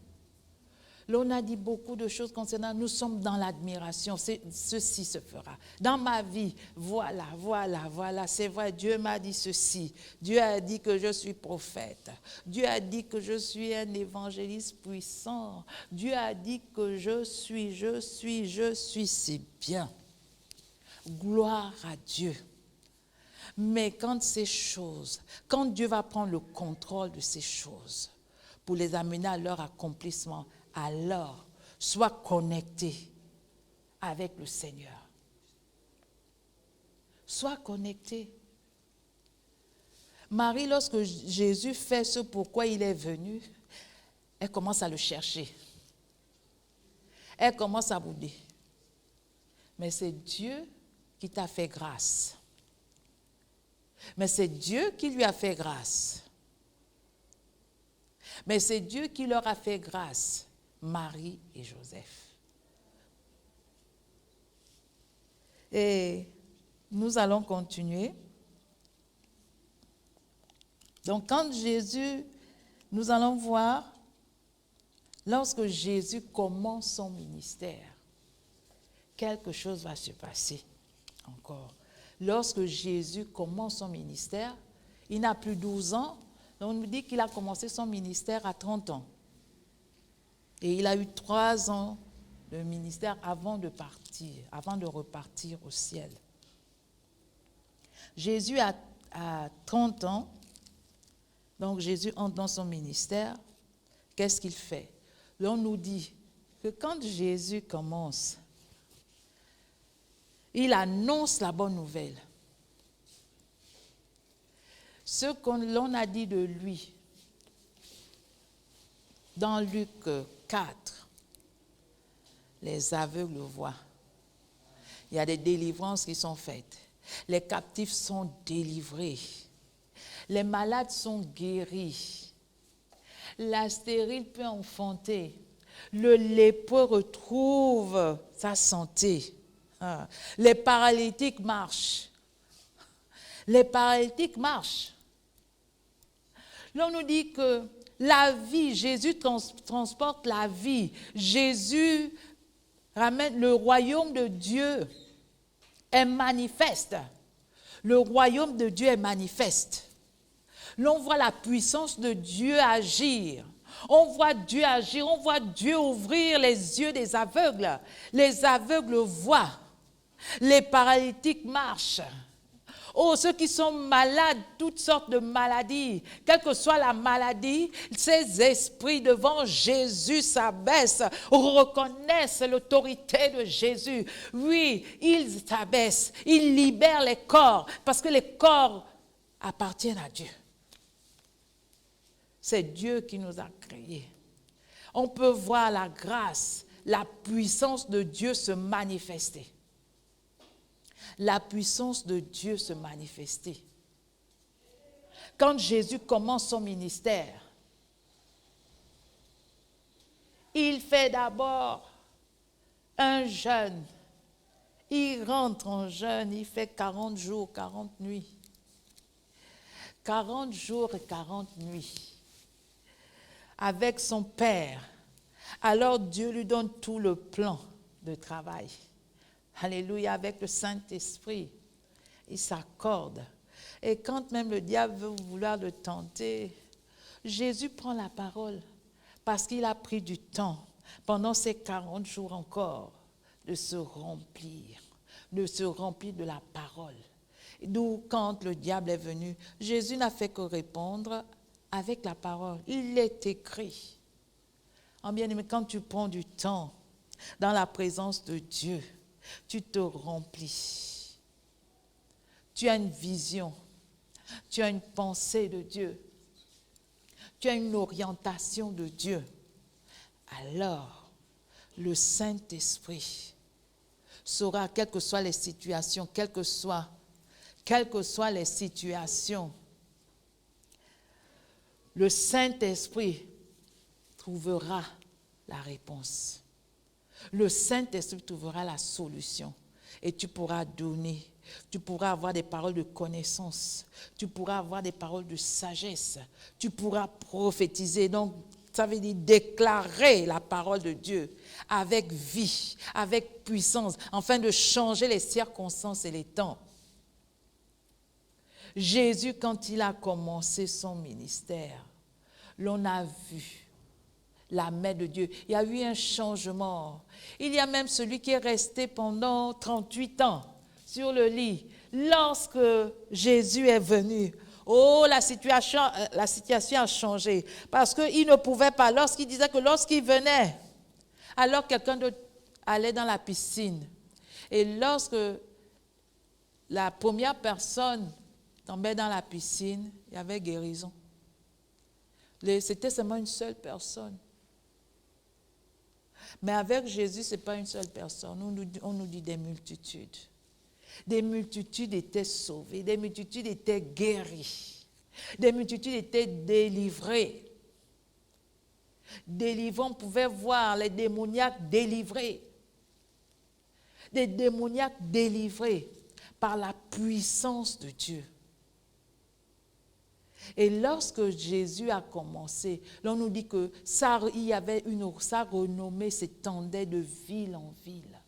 L'on a dit beaucoup de choses concernant, nous sommes dans l'admiration, ceci se fera. Dans ma vie, voilà, c'est vrai, Dieu m'a dit ceci. Dieu a dit que je suis prophète. Dieu a dit que je suis un évangéliste puissant. Dieu a dit que je suis, c'est bien. Gloire à Dieu. Mais quand ces choses, quand Dieu va prendre le contrôle de ces choses pour les amener à leur accomplissement, alors, sois connecté avec le Seigneur. Sois connecté. Marie, lorsque Jésus fait ce pourquoi il est venu, elle commence à le chercher. Elle commence à bouder. Mais c'est Dieu qui t'a fait grâce. Mais c'est Dieu qui lui a fait grâce. Mais c'est Dieu qui leur a fait grâce. Marie et Joseph. Et nous allons continuer. Donc quand Jésus, nous allons voir, lorsque Jésus commence son ministère, quelque chose va se passer encore. Lorsque Jésus commence son ministère, il n'a plus 12 ans, donc on nous dit qu'il a commencé son ministère à 30 ans. Et il a eu 3 ans de ministère avant de partir, avant de repartir au ciel. Jésus a 30 ans, donc Jésus entre dans son ministère. Qu'est-ce qu'il fait? On nous dit que quand Jésus commence, il annonce la bonne nouvelle. Ce qu'on a dit de lui, dans Luc 4, les aveugles voient. Il y a des délivrances qui sont faites. Les captifs sont délivrés. Les malades sont guéris. La stérile peut enfanter. Le lépreux retrouve sa santé. Les paralytiques marchent. Les paralytiques marchent. Là, on nous dit que la vie, Jésus transporte la vie. Jésus ramène le royaume de Dieu est manifeste. Le royaume de Dieu est manifeste. L'on voit la puissance de Dieu agir. On voit Dieu agir, on voit Dieu ouvrir les yeux des aveugles. Les aveugles voient. Les paralytiques marchent. Oh, ceux qui sont malades, toutes sortes de maladies, quelle que soit la maladie, ces esprits devant Jésus s'abaissent, reconnaissent l'autorité de Jésus. Oui, ils s'abaissent, ils libèrent les corps, parce que les corps appartiennent à Dieu. C'est Dieu qui nous a créés. On peut voir la grâce, la puissance de Dieu se manifester. La puissance de Dieu se manifester. Quand Jésus commence son ministère, il fait d'abord un jeûne. Il rentre en jeûne, il fait 40 jours, 40 nuits. 40 jours et 40 nuits. Avec son Père. Alors Dieu lui donne tout le plan de travail. Alléluia, avec le Saint-Esprit. Il s'accorde. Et quand même le diable veut vouloir le tenter, Jésus prend la parole parce qu'il a pris du temps pendant ces 40 jours encore de se remplir de la parole. D'où quand le diable est venu, Jésus n'a fait que répondre avec la parole. Il est écrit. En bien-aimé, quand tu prends du temps dans la présence de Dieu, tu te remplis. Tu as une vision. Tu as une pensée de Dieu. Tu as une orientation de Dieu. Alors, le Saint-Esprit saura, quelles que soient les situations, quelles que soient les situations, le Saint-Esprit trouvera la réponse. Le Saint-Esprit trouvera la solution. Et tu pourras donner. Tu pourras avoir des paroles de connaissance. Tu pourras avoir des paroles de sagesse. Tu pourras prophétiser. Donc, ça veut dire déclarer la parole de Dieu avec vie, avec puissance, afin de changer les circonstances et les temps. Jésus, quand il a commencé son ministère, l'on a vu la main de Dieu. Il y a eu un changement. Il y a même celui qui est resté pendant 38 ans sur le lit. Lorsque Jésus est venu, oh, la situation a changé. Parce qu'il ne pouvait pas, lorsqu'il disait que lorsqu'il venait, alors quelqu'un d'autre allait dans la piscine. Et lorsque la première personne tombait dans la piscine, il y avait guérison. C'était seulement une seule personne. Mais avec Jésus, ce n'est pas une seule personne. On nous dit des multitudes. Des multitudes étaient sauvées, des multitudes étaient guéries, des multitudes étaient délivrées. Délivrés, on pouvait voir les démoniaques délivrés. Des démoniaques délivrés par la puissance de Dieu. Et lorsque Jésus a commencé, l'on nous dit que sa renommée s'étendait de ville en ville.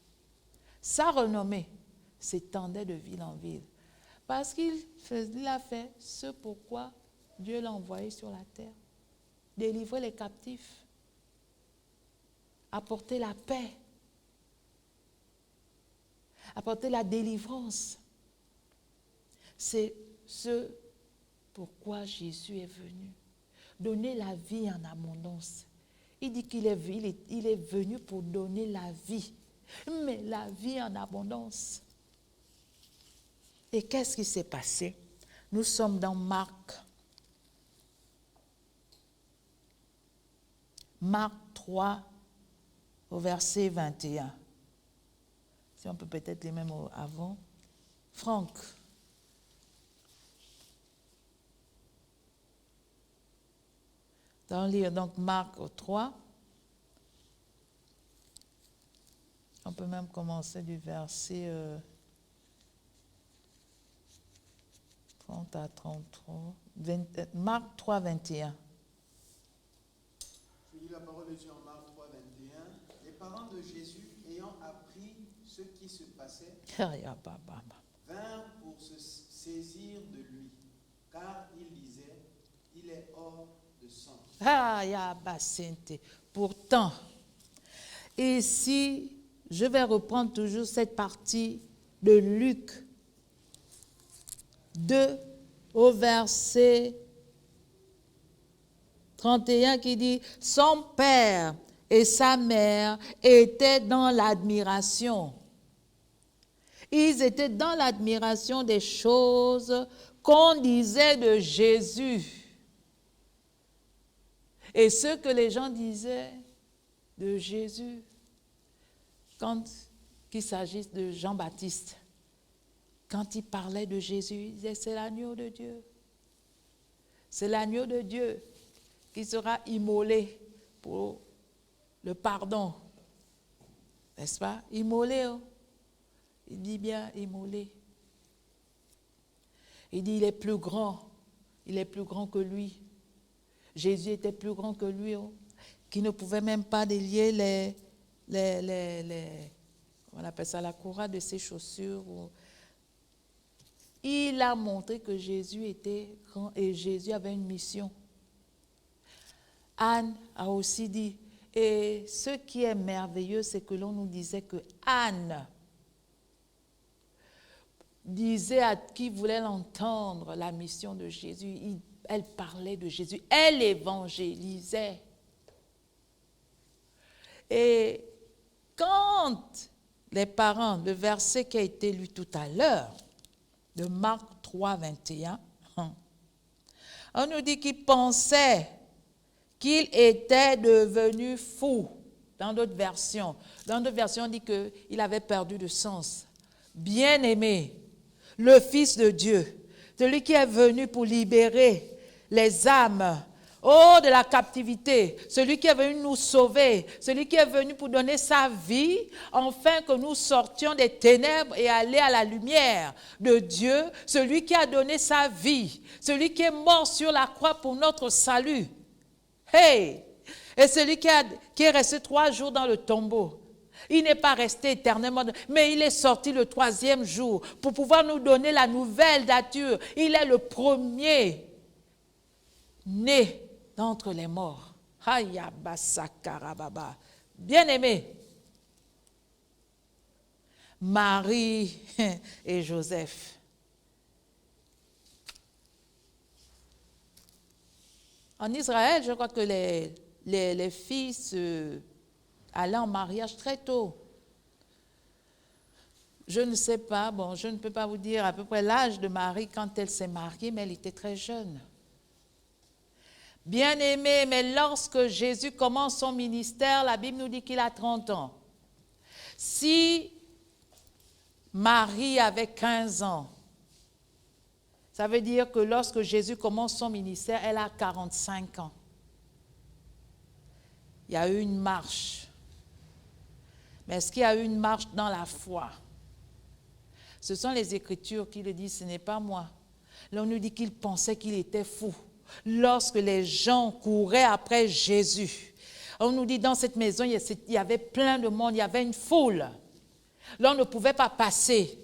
Sa renommée s'étendait de ville en ville. Parce qu'il a fait ce pourquoi Dieu l'a envoyé sur la terre. Délivrer les captifs. Apporter la paix. Apporter la délivrance. C'est ce pourquoi Jésus est venu. Donner la vie en abondance. Il dit qu'il est venu pour donner la vie. Mais la vie en abondance. Et qu'est-ce qui s'est passé? Nous sommes dans Marc 3, au verset 21. Si on peut peut-être les mêmes avant. Franck. On lire donc Marc 3. On peut même commencer du verset 30 à 33. Marc 3, 21. Je lis la parole de Dieu en Marc 3, 21. Les parents de Jésus, ayant appris ce qui se passait, vinrent pour se saisir de lui, car ils disaient, il est hors de sang. Pourtant, ici, je vais reprendre toujours cette partie de Luc 2 au verset 31 qui dit « Son père et sa mère étaient dans l'admiration. » Ils étaient dans l'admiration des choses qu'on disait de Jésus. Et ce que les gens disaient de Jésus, quand il s'agisse de Jean-Baptiste, quand il parlait de Jésus, il disait, c'est l'agneau de Dieu. C'est l'agneau de Dieu qui sera immolé pour le pardon. N'est-ce pas? Immolé. Oh. Il dit bien immolé. Il dit, il est plus grand. Il est plus grand que lui. Jésus était plus grand que lui, oh, qui ne pouvait même pas délier on appelle ça la courroie de ses chaussures. Il a montré que Jésus était grand et Jésus avait une mission. Anne a aussi dit, et ce qui est merveilleux, c'est que l'on nous disait que Anne disait à qui voulait l'entendre la mission de Jésus, elle parlait de Jésus, elle évangélisait. Et quand les parents, le verset qui a été lu tout à l'heure, de Marc 3, 21, on nous dit qu'il pensait qu'il était devenu fou. Dans d'autres versions, on dit qu'il avait perdu de sens. Bien-aimé, le Fils de Dieu, celui qui est venu pour libérer les âmes, de la captivité, celui qui est venu nous sauver, celui qui est venu pour donner sa vie, afin que nous sortions des ténèbres et aller à la lumière de Dieu, celui qui a donné sa vie, celui qui est mort sur la croix pour notre salut. Hey! Et celui qui est resté 3 jours dans le tombeau. Il n'est pas resté éternellement, mais il est sorti le 3e jour pour pouvoir nous donner la nouvelle nature. Il est le premier né d'entre les morts. Bien-aimé, Marie et Joseph. En Israël, je crois que les fils allaient en mariage très tôt. Je ne sais pas, je ne peux pas vous dire à peu près l'âge de Marie quand elle s'est mariée, mais elle était très jeune. Bien-aimé, mais lorsque Jésus commence son ministère, la Bible nous dit qu'il a 30 ans. Si Marie avait 15 ans, ça veut dire que lorsque Jésus commence son ministère, elle a 45 ans. Il y a eu une marche. Mais est-ce qu'il y a eu une marche dans la foi? Ce sont les Écritures qui le disent, ce n'est pas moi. Là, on nous dit qu'il pensait qu'il était fou. Lorsque les gens couraient après Jésus, on nous dit dans cette maison, il y avait plein de monde, il y avait une foule. Là, on ne pouvait pas passer.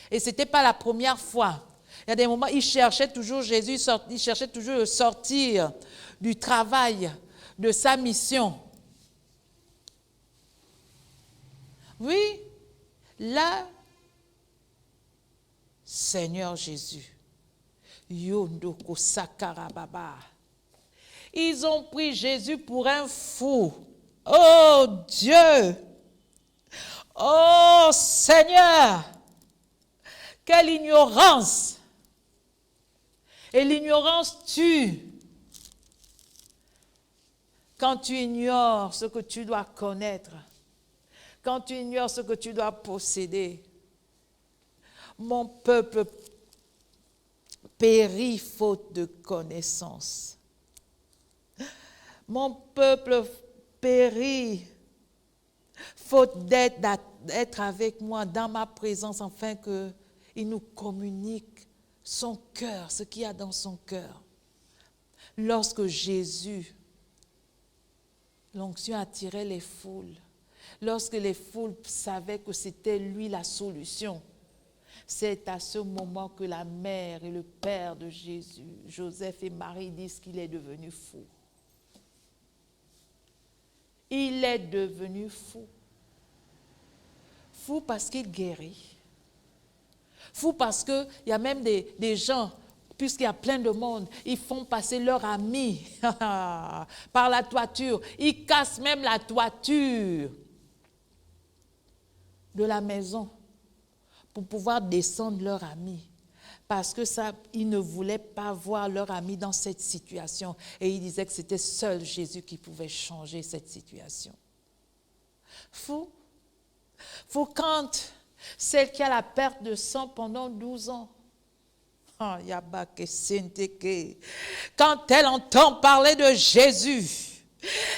Et ce n'était pas la première fois. Il y a des moments, il cherchait toujours Jésus, il cherchait toujours de sortir du travail, de sa mission. Oui, là, Seigneur Jésus, Yondoko Sakarababa. Ils ont pris Jésus pour un fou. Oh Dieu! Oh Seigneur! Quelle ignorance! Et l'ignorance tue. Quand tu ignores ce que tu dois connaître, quand tu ignores ce que tu dois posséder, mon peuple périt faute de connaissance. Mon peuple périt faute d'être avec moi dans ma présence, afin qu'il nous communique son cœur, ce qu'il y a dans son cœur. Lorsque Jésus, l'onction attirait les foules, lorsque les foules savaient que c'était lui la solution, c'est à ce moment que la mère et le père de Jésus, Joseph et Marie, disent qu'il est devenu fou. Il est devenu fou. Fou parce qu'il guérit. Fou parce qu'il y a même des gens, puisqu'il y a plein de monde, ils font passer leur ami par la toiture. Ils cassent même la toiture de la maison pour pouvoir descendre leur ami. Parce que ça, ils ne voulaient pas voir leur ami dans cette situation. Et ils disaient que c'était seul Jésus qui pouvait changer cette situation. Fou. Fou quand celle qui a la perte de sang pendant 12 ans, quand elle entend parler de Jésus,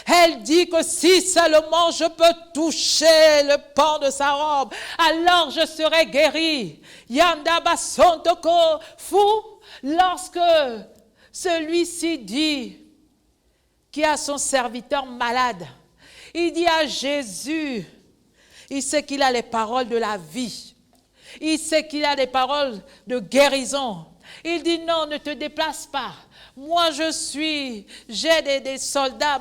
elle dit que si seulement je peux toucher le pan de sa robe, alors je serai guérie. Yanda basontoko, fou, lorsque celui-ci dit qui a son serviteur malade, il dit à Jésus, il sait qu'il a les paroles de la vie, il sait qu'il a des paroles de guérison. Il dit non, ne te déplace pas. Moi, j'ai des soldats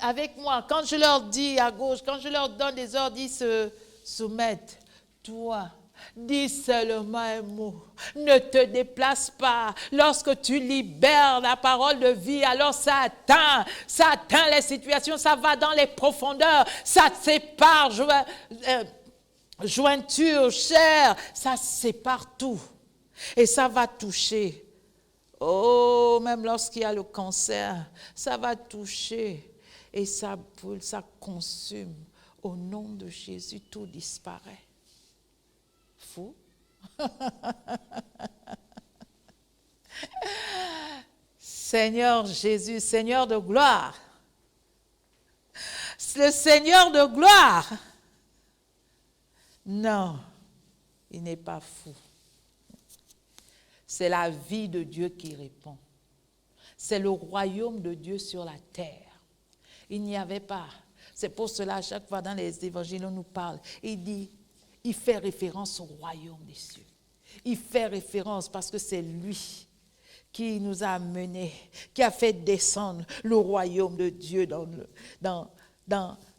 avec moi. Quand je leur dis à gauche, quand je leur donne des ordres, ils se soumettent. Toi, dis seulement un mot. Ne te déplace pas. Lorsque tu libères la parole de vie, alors ça atteint les situations, ça va dans les profondeurs, ça sépare jointure, chair, ça sépare tout. Et ça va toucher. Oh, même lorsqu'il y a le cancer, ça va toucher et ça brûle, ça consume. Au nom de Jésus, tout disparaît. Fou. Seigneur Jésus, Seigneur de gloire. Le Seigneur de gloire. Non, il n'est pas fou. C'est la vie de Dieu qui répond. C'est le royaume de Dieu sur la terre. Il n'y avait pas. C'est pour cela, à chaque fois dans les évangiles, on nous parle. Il dit, il fait référence au royaume des cieux. Il fait référence parce que c'est lui qui nous a amenés, qui a fait descendre le royaume de Dieu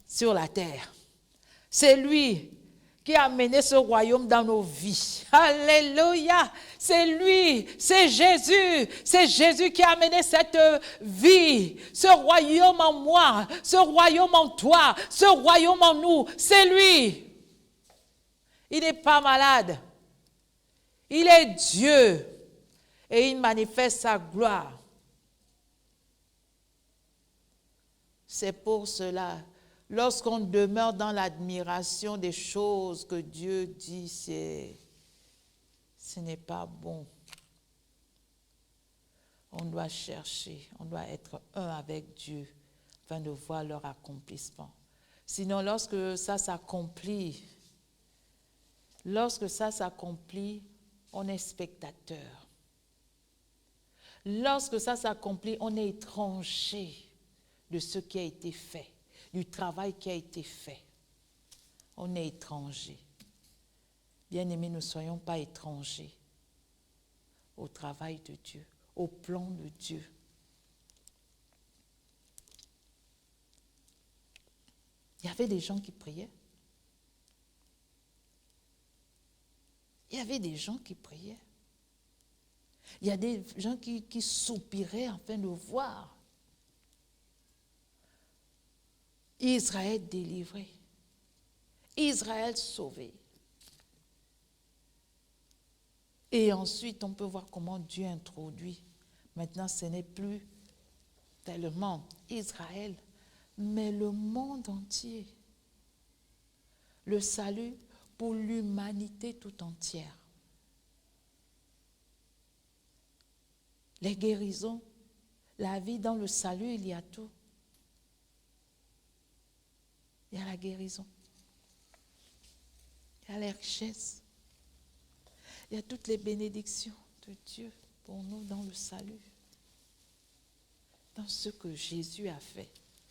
sur la terre. C'est lui qui a amené ce royaume dans nos vies. Alléluia! C'est lui, c'est Jésus qui a amené cette vie, ce royaume en moi, ce royaume en toi, ce royaume en nous. C'est lui. Il n'est pas malade. Il est Dieu et il manifeste sa gloire. C'est pour cela, lorsqu'on demeure dans l'admiration des choses que Dieu dit, ce n'est pas bon. On doit chercher, on doit être un avec Dieu afin de voir leur accomplissement. Sinon, lorsque ça s'accomplit, on est spectateur. Lorsque ça s'accomplit, on est étranger de ce qui a été fait, du travail qui a été fait. On est étranger. Bien-aimés, ne soyons pas étrangers au travail de Dieu, au plan de Dieu. Il y avait des gens qui priaient. Il y avait des gens qui priaient. Il y a des gens qui soupiraient afin de voir Israël délivré, Israël sauvé. Et ensuite, on peut voir comment Dieu introduit. Maintenant, ce n'est plus tellement Israël, mais le monde entier. Le salut pour l'humanité tout entière. Les guérisons, la vie dans le salut, il y a tout. Il y a la guérison. Il y a les richesses. Il y a toutes les bénédictions de Dieu pour nous dans le salut. Dans ce que Jésus a fait,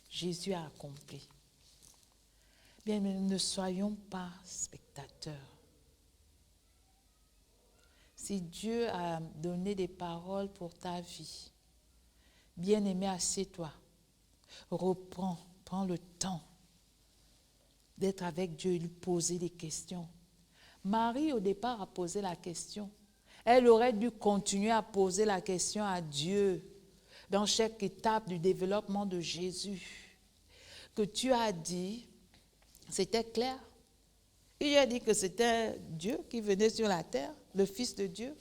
Jésus a accompli. Bien, mais ne soyons pas spectateurs. Si Dieu a donné des paroles pour ta vie, bien-aimé, assieds-toi, reprends, prends le temps d'être avec Dieu et lui poser des questions. Marie, au départ, a posé la question. Elle aurait dû continuer à poser la question à Dieu dans chaque étape du développement de Jésus. Que tu as dit, c'était clair. Il a dit que c'était Dieu qui venait sur la terre, le Fils de Dieu.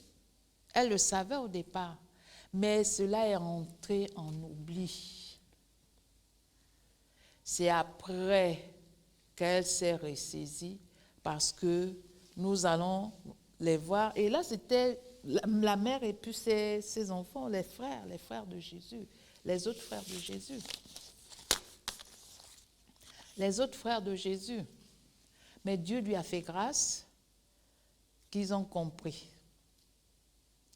Elle le savait au départ, mais cela est entré en oubli. C'est après qu'elle s'est ressaisie parce que nous allons les voir. Et là, c'était la mère et puis ses enfants, les frères de Jésus, les autres frères de Jésus. Les autres frères de Jésus. Mais Dieu lui a fait grâce qu'ils ont compris.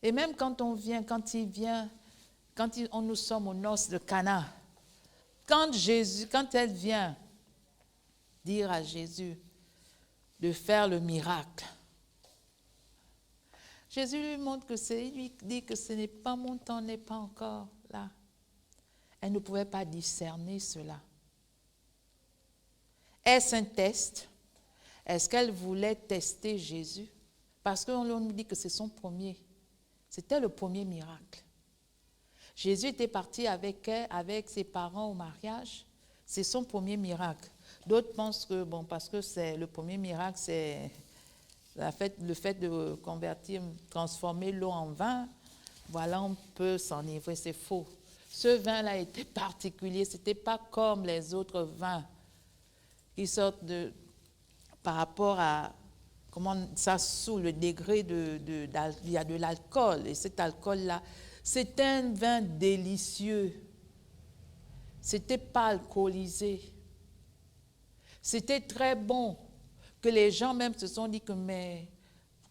Et même quand nous sommes aux noces de Cana, quand elle vient dire à Jésus de faire le miracle, Jésus lui montre il lui dit que ce n'est pas mon temps, n'est pas encore là. Elle ne pouvait pas discerner cela. Est-ce un test? Est-ce qu'elle voulait tester Jésus? Parce qu'on nous dit que c'est son premier. C'était le premier miracle. Jésus était parti avec ses parents au mariage. C'est son premier miracle. D'autres pensent que, parce que c'est le premier miracle, c'est le fait de transformer l'eau en vin. Voilà, on peut s'enivrer, c'est faux. Ce vin-là était particulier. Ce n'était pas comme les autres vins qui sortent par rapport à comment ça sous le degré il y a de l'alcool. Et cet alcool-là, c'est un vin délicieux. C'était pas alcoolisé. C'était très bon. Que les gens même se sont dit que, mais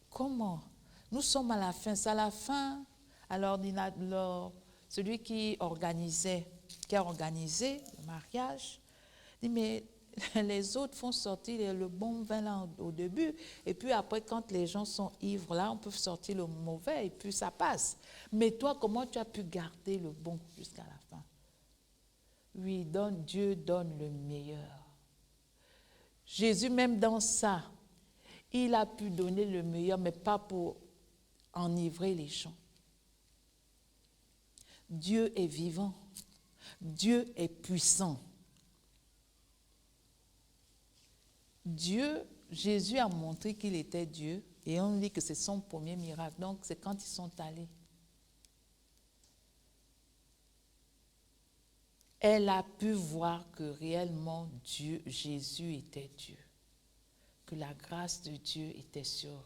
comment? Nous sommes à la fin. C'est à la fin. Alors, celui qui a organisé le mariage, dit, mais les autres font sortir le bon vin là au début, et puis après, quand les gens sont ivres, là, on peut sortir le mauvais, et puis ça passe. Mais toi, comment tu as pu garder le bon jusqu'à la fin? Oui, Dieu donne le meilleur. Jésus, même dans ça, il a pu donner le meilleur, mais pas pour enivrer les gens. Dieu est vivant. Dieu est puissant. Jésus a montré qu'il était Dieu et on dit que c'est son premier miracle. Donc, c'est quand ils sont allés. Elle a pu voir que réellement Jésus était Dieu. Que la grâce de Dieu était sur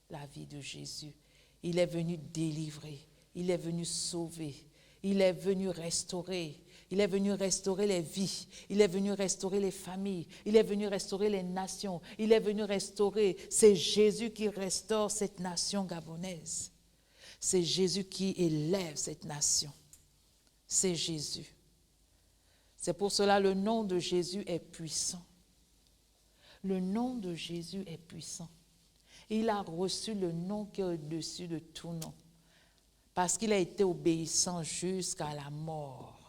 la vie de Jésus. Il est venu délivrer. Il est venu sauver. Il est venu restaurer. Il est venu restaurer les vies. Il est venu restaurer les familles. Il est venu restaurer les nations. Il est venu restaurer. C'est Jésus qui restaure cette nation gabonaise. C'est Jésus qui élève cette nation. C'est Jésus. C'est pour cela le nom de Jésus est puissant. Le nom de Jésus est puissant. Il a reçu le nom qui est au-dessus de tout nom. Parce qu'il a été obéissant jusqu'à la mort.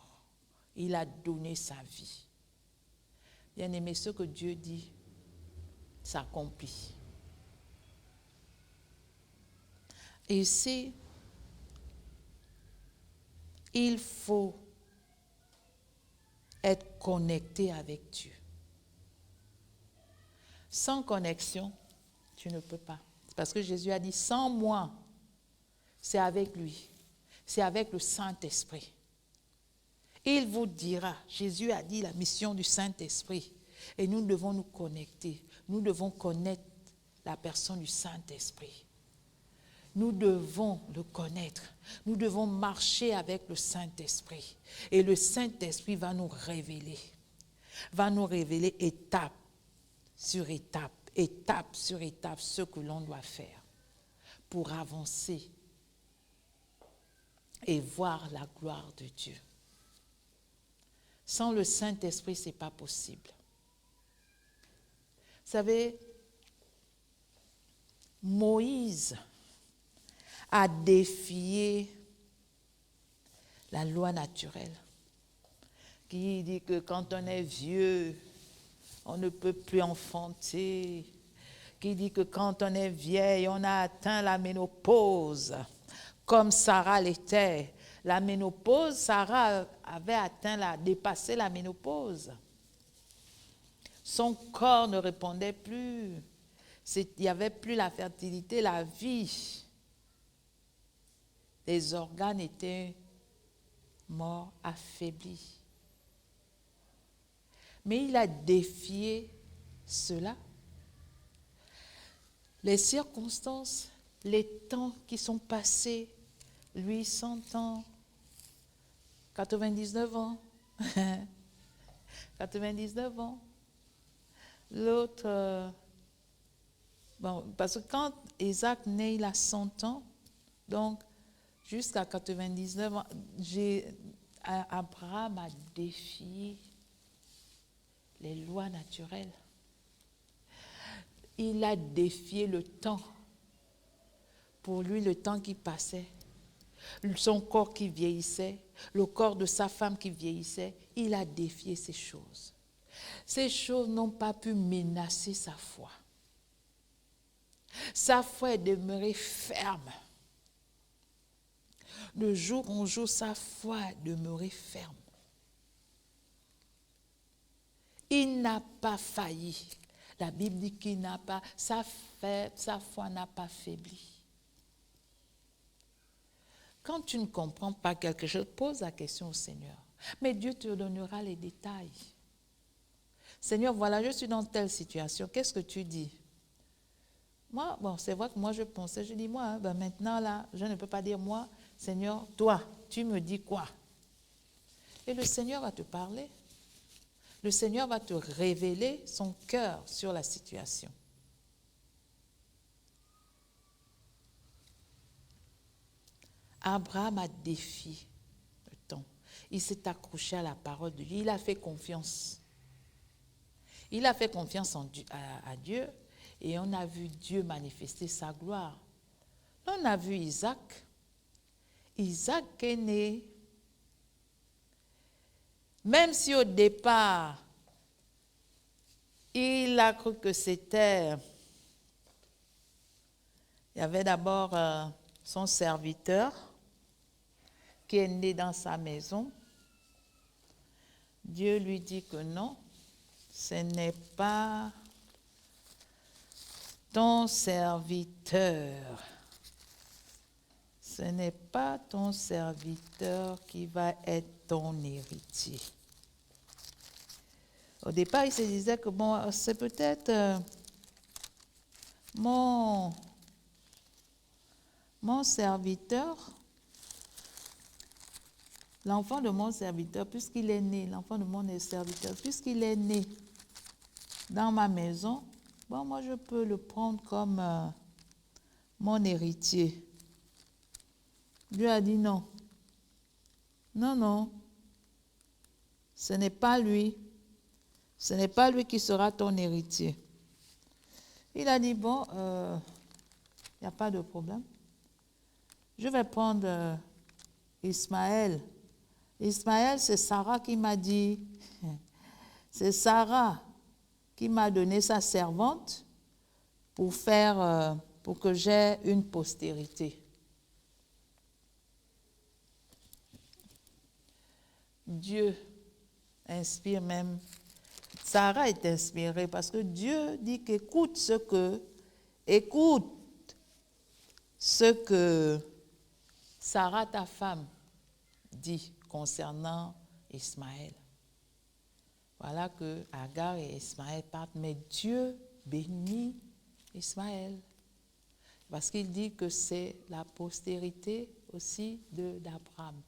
Il a donné sa vie. Bien-aimé, ce que Dieu dit s'accomplit. Et ici, il faut être connecté avec Dieu. Sans connexion, tu ne peux pas. C'est parce que Jésus a dit, sans moi, c'est avec lui. C'est avec le Saint-Esprit. Il vous dira, Jésus a dit la mission du Saint-Esprit. Et nous devons nous connecter. Nous devons connaître la personne du Saint-Esprit. Nous devons le connaître. Nous devons marcher avec le Saint-Esprit. Et le Saint-Esprit va nous révéler. Va nous révéler étape sur étape, étape sur étape, ce que l'on doit faire pour avancer et voir la gloire de Dieu. Sans le Saint-Esprit, ce n'est pas possible. Vous savez, Moïse a défié la loi naturelle qui dit que quand on est vieux, on ne peut plus enfanter, qui dit que quand on est vieille, on a atteint la ménopause, comme Sarah l'était. La ménopause, Sarah avait dépassé la ménopause. Son corps ne répondait plus. Il n'y avait plus la fertilité, la vie. Les organes étaient morts, affaiblis. Mais il a défié cela. Les circonstances, les temps qui sont passés, lui 100 ans, 99 ans, 99 ans. L'autre, parce que quand Isaac naît, il a 100 ans, donc jusqu'à 99 ans, Abraham a défié les lois naturelles. Il a défié le temps. Pour lui, le temps qui passait, son corps qui vieillissait, le corps de sa femme qui vieillissait, il a défié ces choses. Ces choses n'ont pas pu menacer sa foi. Sa foi est demeurée ferme. De jour en jour, sa foi est demeurée ferme. Il n'a pas failli. La Bible dit qu'il n'a pas, sa foi n'a pas faibli. Quand tu ne comprends pas quelque chose, pose la question au Seigneur. Mais Dieu te donnera les détails. Seigneur, voilà, je suis dans telle situation. Qu'est-ce que tu dis? Moi, c'est vrai que moi je pensais, je dis moi, maintenant là, je ne peux pas dire moi, Seigneur, toi, tu me dis quoi? Et le Seigneur va te parler. Le Seigneur va te révéler son cœur sur la situation. Abraham a défié le temps. Il s'est accroché à la parole de Dieu. Il a fait confiance. Il a fait confiance à Dieu et on a vu Dieu manifester sa gloire. On a vu Isaac. Isaac est né. Même si au départ, il a cru que c'était... Il y avait d'abord son serviteur qui est né dans sa maison. Dieu lui dit que non, ce n'est pas ton serviteur. Ce n'est pas ton serviteur qui va être ton héritier. Au départ, il se disait que bon, c'est peut-être mon serviteur, l'enfant de mon serviteur, puisqu'il est né, l'enfant de mon serviteur, puisqu'il est né dans ma maison, bon, moi je peux le prendre comme mon héritier. Dieu a dit non. Non, non. Ce n'est pas lui. Ce n'est pas lui qui sera ton héritier. Il a dit, bon, il n'y a pas de problème. Je vais prendre Ismaël. Ismaël, c'est Sarah qui m'a dit, c'est Sarah qui m'a donné sa servante pour que j'aie une postérité. Dieu inspire même. Sarah est inspirée parce que Dieu dit qu'écoute ce que Sarah, ta femme, dit concernant Ismaël. Voilà que Agar et Ismaël partent, mais Dieu bénit Ismaël. Parce qu'il dit que c'est la postérité aussi d'Abraham.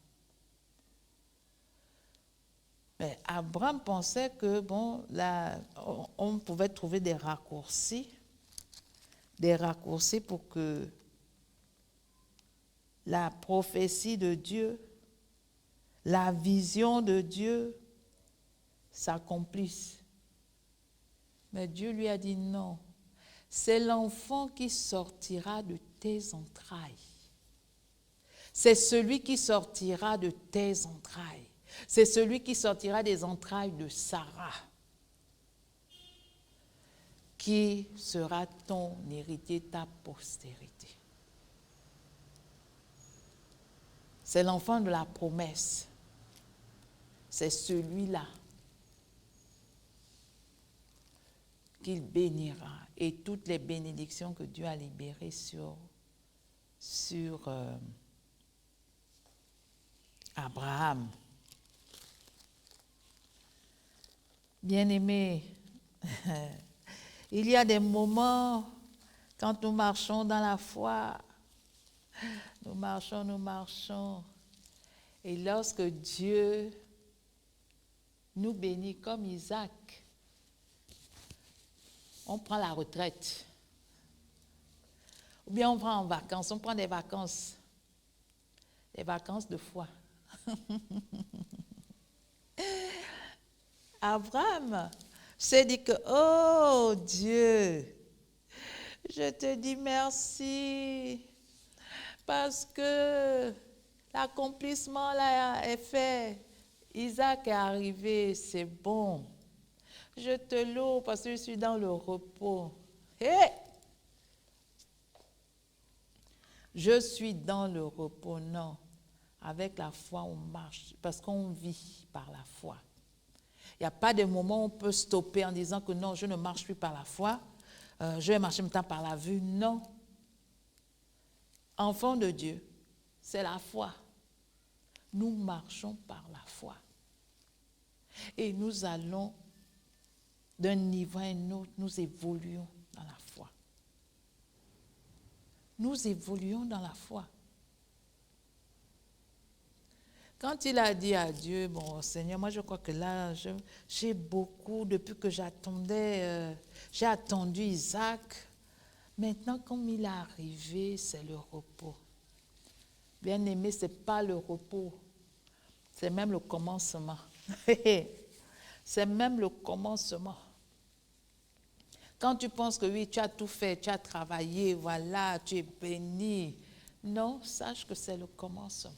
Mais Abraham pensait que, bon, là, on pouvait trouver des raccourcis pour que la prophétie de Dieu, la vision de Dieu s'accomplisse. Mais Dieu lui a dit non, c'est l'enfant qui sortira de tes entrailles. C'est celui qui sortira de tes entrailles. C'est celui qui sortira des entrailles de Sarah, qui sera ton héritier, ta postérité. C'est l'enfant de la promesse. C'est celui-là qu'il bénira. Et toutes les bénédictions que Dieu a libérées sur Abraham. Bien-aimés, il y a des moments quand nous marchons dans la foi, nous marchons, et lorsque Dieu nous bénit comme Isaac, on prend la retraite. Ou bien on va en vacances, on prend des vacances de foi. Abraham s'est dit que, oh Dieu, je te dis merci parce que l'accomplissement là est fait. Isaac est arrivé, c'est bon. Je te loue parce que je suis dans le repos. Hey! Je suis dans le repos, non. Avec la foi, on marche parce qu'on vit par la foi. Il n'y a pas de moment où on peut stopper en disant que non, je ne marche plus par la foi, je vais marcher maintenant par la vue. Non. Enfant de Dieu, c'est la foi. Nous marchons par la foi. Et nous allons d'un niveau à un autre, nous évoluons dans la foi. Nous évoluons dans la foi. Quand il a dit à Dieu, bon Seigneur, moi je crois que là, j'ai beaucoup, depuis que j'attendais, j'ai attendu Isaac. Maintenant, comme il est arrivé, c'est le repos. Bien-aimé, ce n'est pas le repos, c'est même le commencement. C'est même le commencement. Quand tu penses que oui, tu as tout fait, tu as travaillé, voilà, tu es béni. Non, sache que c'est le commencement.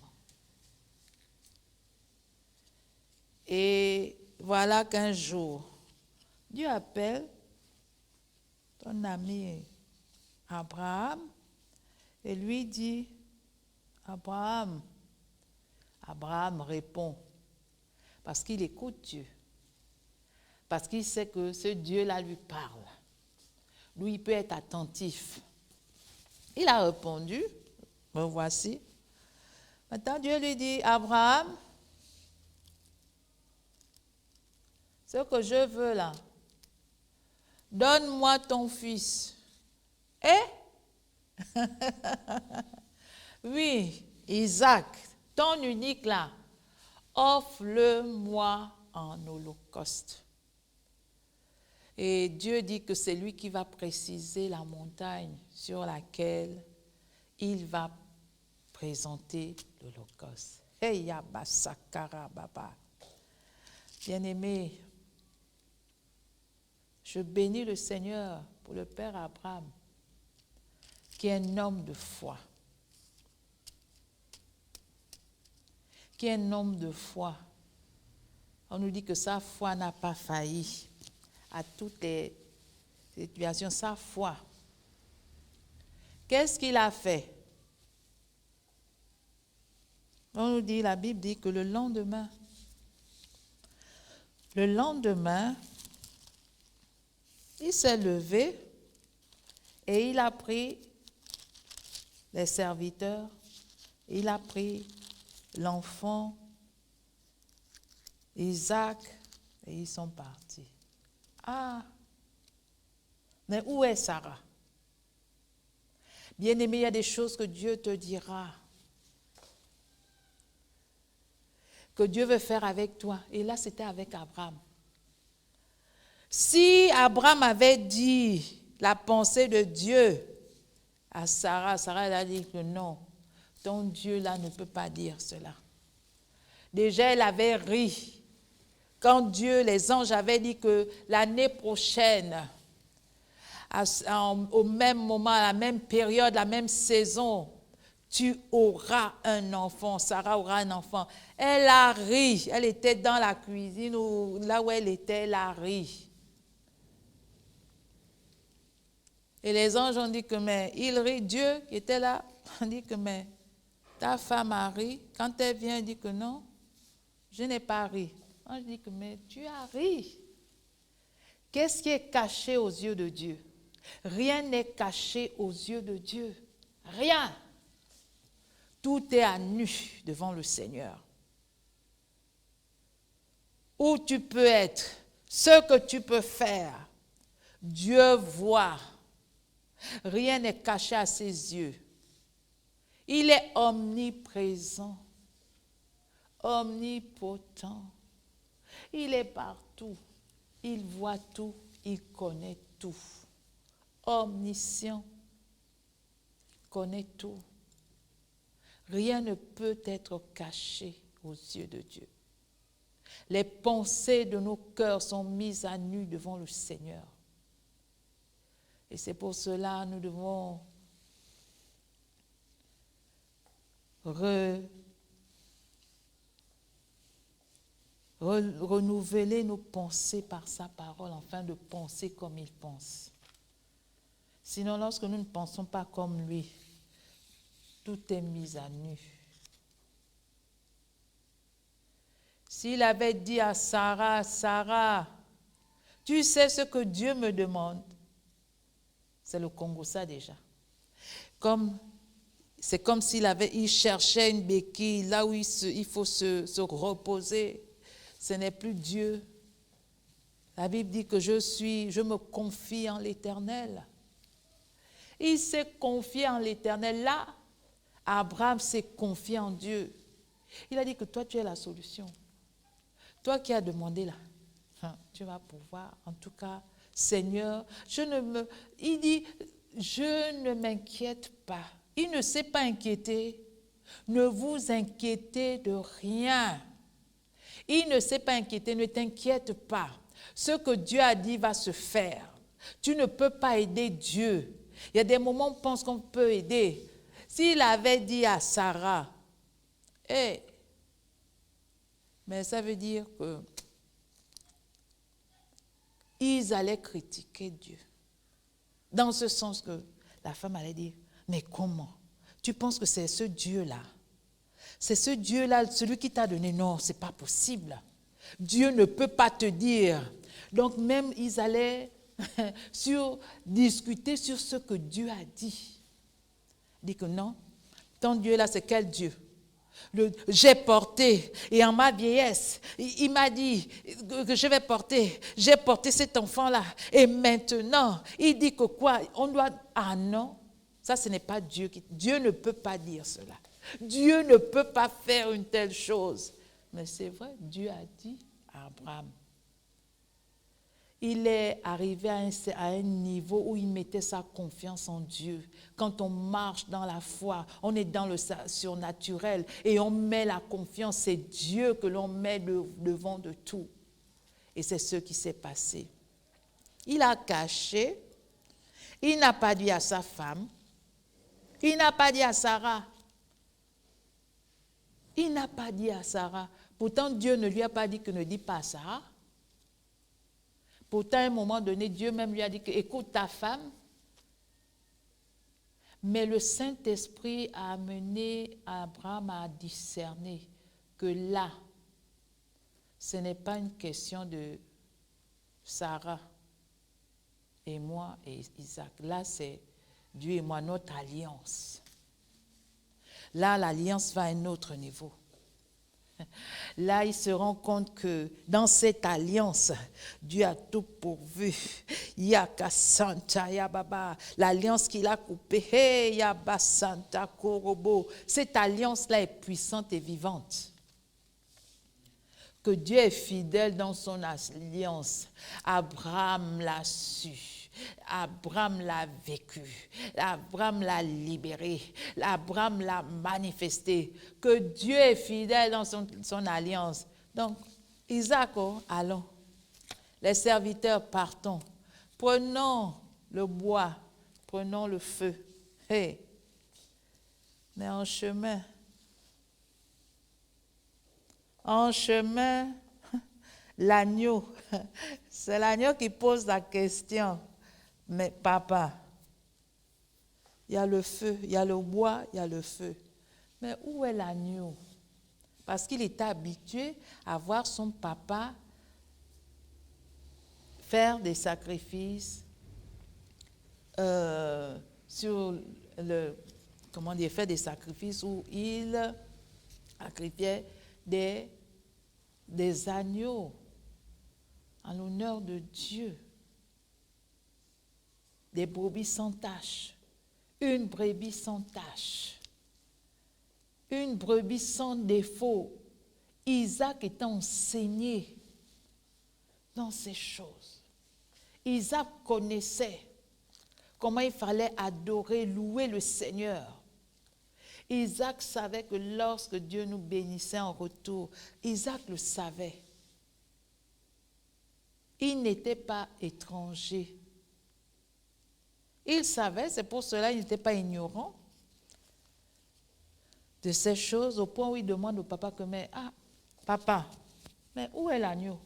Et voilà qu'un jour, Dieu appelle ton ami Abraham et lui dit, Abraham. Abraham répond, parce qu'il écoute Dieu, parce qu'il sait que ce Dieu-là lui parle. Lui, il peut être attentif. Il a répondu, me voici. Maintenant, Dieu lui dit, Abraham, ce que je veux là, donne-moi ton fils. Et oui, Isaac, ton unique là, offre-le-moi en holocauste. Et Dieu dit que c'est lui qui va préciser la montagne sur laquelle il va présenter l'holocauste. Bien-aimé, je bénis le Seigneur pour le Père Abraham, qui est un homme de foi. Qui est un homme de foi. On nous dit que sa foi n'a pas failli à toutes les situations. Sa foi. Qu'est-ce qu'il a fait? On nous dit, la Bible dit que le lendemain, il s'est levé et il a pris les serviteurs, il a pris l'enfant, Isaac, et ils sont partis. Ah, mais où est Sarah? Bien-aimé, il y a des choses que Dieu te dira, que Dieu veut faire avec toi. Et là, c'était avec Abraham. Si Abraham avait dit la pensée de Dieu à Sarah, Sarah elle a dit que non, ton Dieu là ne peut pas dire cela. Déjà, elle avait ri. Quand Dieu, les anges avaient dit que l'année prochaine, au même moment, à la même période, la même saison, tu auras un enfant, Sarah aura un enfant. Elle a ri, elle était dans la cuisine, ou là où elle était, elle a ri. Et les anges ont dit que, mais il rit, Dieu qui était là, a dit que, mais ta femme a ri. Quand elle vient, elle dit que non, je n'ai pas ri. L'ange dit que, mais tu as ri. Qu'est-ce qui est caché aux yeux de Dieu? Rien n'est caché aux yeux de Dieu. Rien. Tout est à nu devant le Seigneur. Où tu peux être, ce que tu peux faire, Dieu voit. Rien n'est caché à ses yeux. Il est omniprésent, omnipotent. Il est partout. Il voit tout, il connaît tout. Omniscient, connaît tout. Rien ne peut être caché aux yeux de Dieu. Les pensées de nos cœurs sont mises à nu devant le Seigneur. Et c'est pour cela que nous devons renouveler nos pensées par sa parole, afin de penser comme il pense. Sinon, lorsque nous ne pensons pas comme lui, tout est mis à nu. S'il avait dit à Sarah, Sarah, tu sais ce que Dieu me demande. C'est le Congo, ça déjà. C'est comme il cherchait une béquille, là où il faut se reposer. Ce n'est plus Dieu. La Bible dit que je me confie en l'Éternel. Il s'est confié en l'Éternel. Là, Abraham s'est confié en Dieu. Il a dit que toi, tu es la solution. Toi qui as demandé là, tu vas pouvoir. En tout cas, Seigneur, il dit, je ne m'inquiète pas. Il ne s'est pas inquiété. Ne vous inquiétez de rien. Il ne s'est pas inquiété, ne t'inquiète pas. Ce que Dieu a dit va se faire. Tu ne peux pas aider Dieu. Il y a des moments où on pense qu'on peut aider. S'il avait dit à Sarah, mais ça veut dire que ils allaient critiquer Dieu. Dans ce sens que la femme allait dire, mais comment? Tu penses que c'est ce Dieu-là? C'est ce Dieu-là, celui qui t'a donné? Non, ce n'est pas possible. Dieu ne peut pas te dire. Donc même ils allaient discuter sur ce que Dieu a dit. Il dit que non, ton Dieu-là, c'est quel Dieu? J'ai porté, et en ma vieillesse, il m'a dit que je vais porter. J'ai porté cet enfant-là. Et maintenant, il dit que quoi? On doit... Ah non, ça ce n'est pas Dieu. Dieu ne peut pas dire cela. Dieu ne peut pas faire une telle chose. Mais c'est vrai, Dieu a dit à Abraham. Il est arrivé à un niveau où il mettait sa confiance en Dieu. Quand on marche dans la foi, on est dans le surnaturel et on met la confiance. C'est Dieu que l'on met devant de tout. Et c'est ce qui s'est passé. Il a caché. Il n'a pas dit à sa femme. Il n'a pas dit à Sarah. Il n'a pas dit à Sarah. Pourtant, Dieu ne lui a pas dit que ne dis pas à Sarah. Pourtant, à un moment donné, Dieu même lui a dit que écoute ta femme. Mais le Saint-Esprit a amené Abraham à discerner que là, ce n'est pas une question de Sarah et moi et Isaac. Là, c'est Dieu et moi, notre alliance. Là, l'alliance va à un autre niveau. Là, il se rend compte que dans cette alliance, Dieu a tout pourvu. Yaka Santa Yababa, l'alliance qu'il a coupée. Hey Yaba Santa Korobo. Cette alliance-là est puissante et vivante. Que Dieu est fidèle dans son alliance. Abraham l'a su. Abraham l'a vécu, Abraham l'a libéré, Abraham l'a manifesté, que Dieu est fidèle dans son alliance. Donc, Isaac, allons, les serviteurs partons, prenons le bois, prenons le feu. Hey. Mais en chemin, l'agneau, c'est l'agneau qui pose la question. Mais papa, il y a le feu, il y a le bois, il y a le feu. Mais où est l'agneau? Parce qu'il était habitué à voir son papa faire des sacrifices faire des sacrifices où il sacrifiait des agneaux en l'honneur de Dieu, des brebis sans tache, une brebis sans tache, une brebis sans défaut. Isaac était enseigné dans ces choses. Isaac connaissait comment il fallait adorer, louer le Seigneur. Isaac savait que lorsque Dieu nous bénissait en retour, Isaac le savait. Il n'était pas étranger. Il savait, c'est pour cela qu'il n'était pas ignorant de ces choses, au point où il demande au papa que, mais, papa, mais où est l'agneau?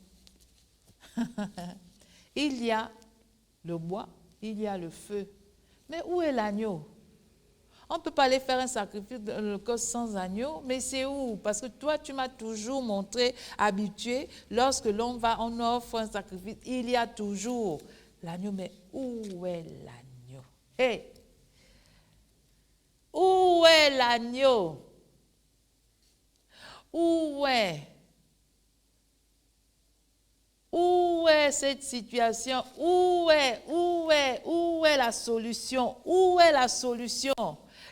Il y a le bois, il y a le feu, mais où est l'agneau? On ne peut pas aller faire un sacrifice de l'Holocauste sans agneau, mais c'est où? Parce que toi, tu m'as toujours montré, habitué, lorsque on offre un sacrifice, il y a toujours l'agneau, mais où est l'agneau? Hey! Où est l'agneau? Où est? Où est cette situation? Où est la solution? Où est la solution?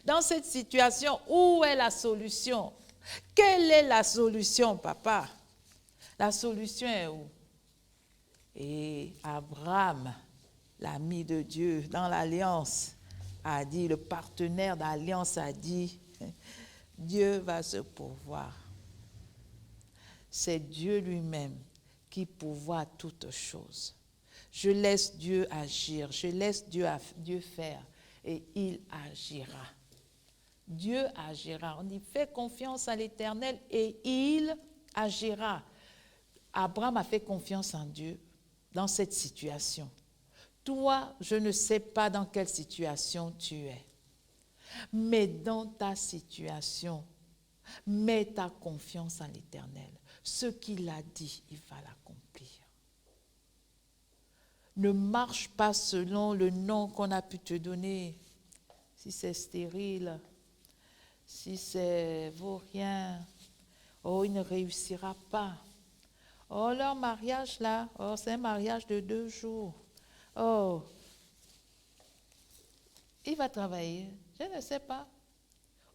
Dans cette situation, où est la solution? Quelle est la solution, papa? La solution est où? Et Abraham, l'ami de Dieu dans l'alliance, a dit, le partenaire d'alliance a dit, Dieu va se pourvoir. C'est Dieu lui-même qui pourvoit toutes choses. Je laisse Dieu agir, je laisse Dieu faire et il agira. Dieu agira. On dit, fais confiance à l'Éternel et il agira. Abraham a fait confiance en Dieu dans cette situation. Toi, je ne sais pas dans quelle situation tu es, mais dans ta situation, mets ta confiance en l'Éternel. Ce qu'il a dit, il va l'accomplir. Ne marche pas selon le nom qu'on a pu te donner. Si c'est stérile, si c'est vaurien, oh, il ne réussira pas. Oh, leur mariage là, oh, c'est un mariage de 2 jours. Oh, il va travailler, je ne sais pas.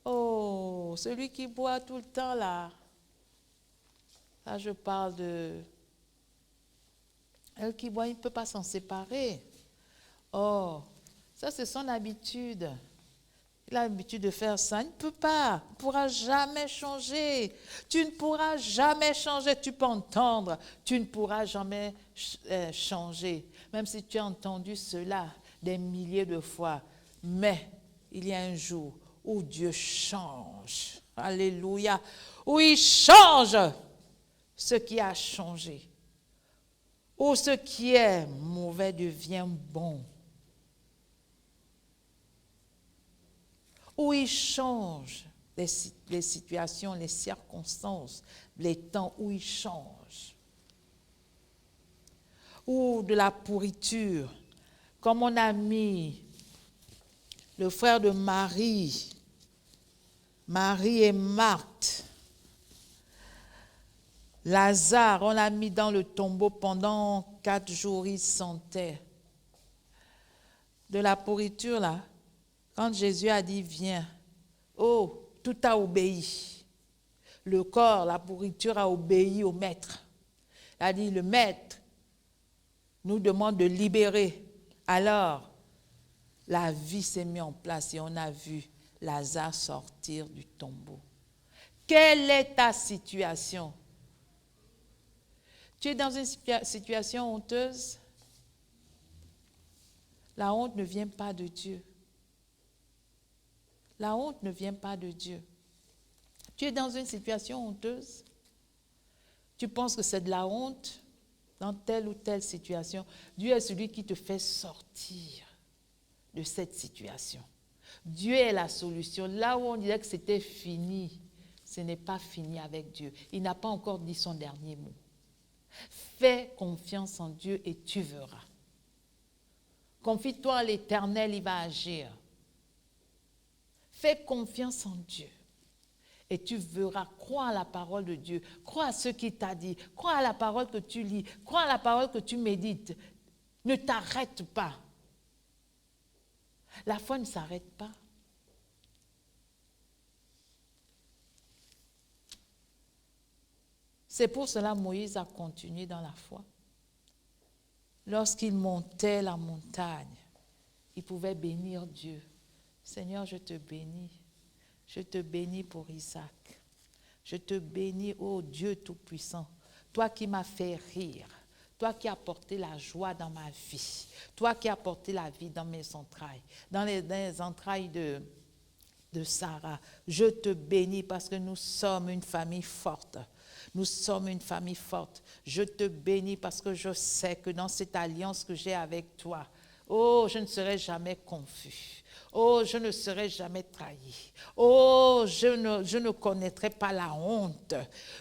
Oh, celui qui boit tout le temps là. Là, je parle de... Elle qui boit, il ne peut pas s'en séparer. Oh, ça c'est son habitude. Il a l'habitude de faire ça. Il ne peut pas. Il ne pourra jamais changer. Tu ne pourras jamais changer. Tu peux entendre. Tu ne pourras jamais changer. Même si tu as entendu cela des milliers de fois. Mais il y a un jour où Dieu change. Alléluia. Où il change ce qui a changé. Où ce qui est mauvais devient bon. Où il change les situations, les circonstances, les temps où il change. Ou de la pourriture, comme on a mis le frère de Marie et Marthe. Lazare, on l'a mis dans le tombeau pendant 4 jours, il sentait. De la pourriture là, quand Jésus a dit viens, oh, tout a obéi. Le corps, la pourriture a obéi au maître. Il a dit le maître nous demande de libérer. Alors, la vie s'est mise en place et on a vu Lazare sortir du tombeau. Quelle est ta situation? Tu es dans une situation honteuse? La honte ne vient pas de Dieu. La honte ne vient pas de Dieu. Tu es dans une situation honteuse? Tu penses que c'est de la honte dans telle ou telle situation? Dieu est celui qui te fait sortir de cette situation. Dieu est la solution. Là où on disait que c'était fini, ce n'est pas fini avec Dieu. Il n'a pas encore dit son dernier mot. Fais confiance en Dieu et tu verras. Confie-toi à l'Éternel, il va agir. Fais confiance en Dieu. Et tu verras, crois à la parole de Dieu, crois à ce qu'il t'a dit, crois à la parole que tu lis, crois à la parole que tu médites. Ne t'arrête pas. La foi ne s'arrête pas. C'est pour cela que Moïse a continué dans la foi. Lorsqu'il montait la montagne, il pouvait bénir Dieu. Seigneur, je te bénis. Je te bénis pour Isaac. Je te bénis, ô Dieu Tout-Puissant, toi qui m'as fait rire, toi qui as porté la joie dans ma vie, toi qui as porté la vie dans mes entrailles, dans les entrailles de Sarah. Je te bénis parce que nous sommes une famille forte. Nous sommes une famille forte. Je te bénis parce que je sais que dans cette alliance que j'ai avec toi, oh, je ne serai jamais confus. Oh, je ne serai jamais trahi. Oh, je ne connaîtrai pas la honte.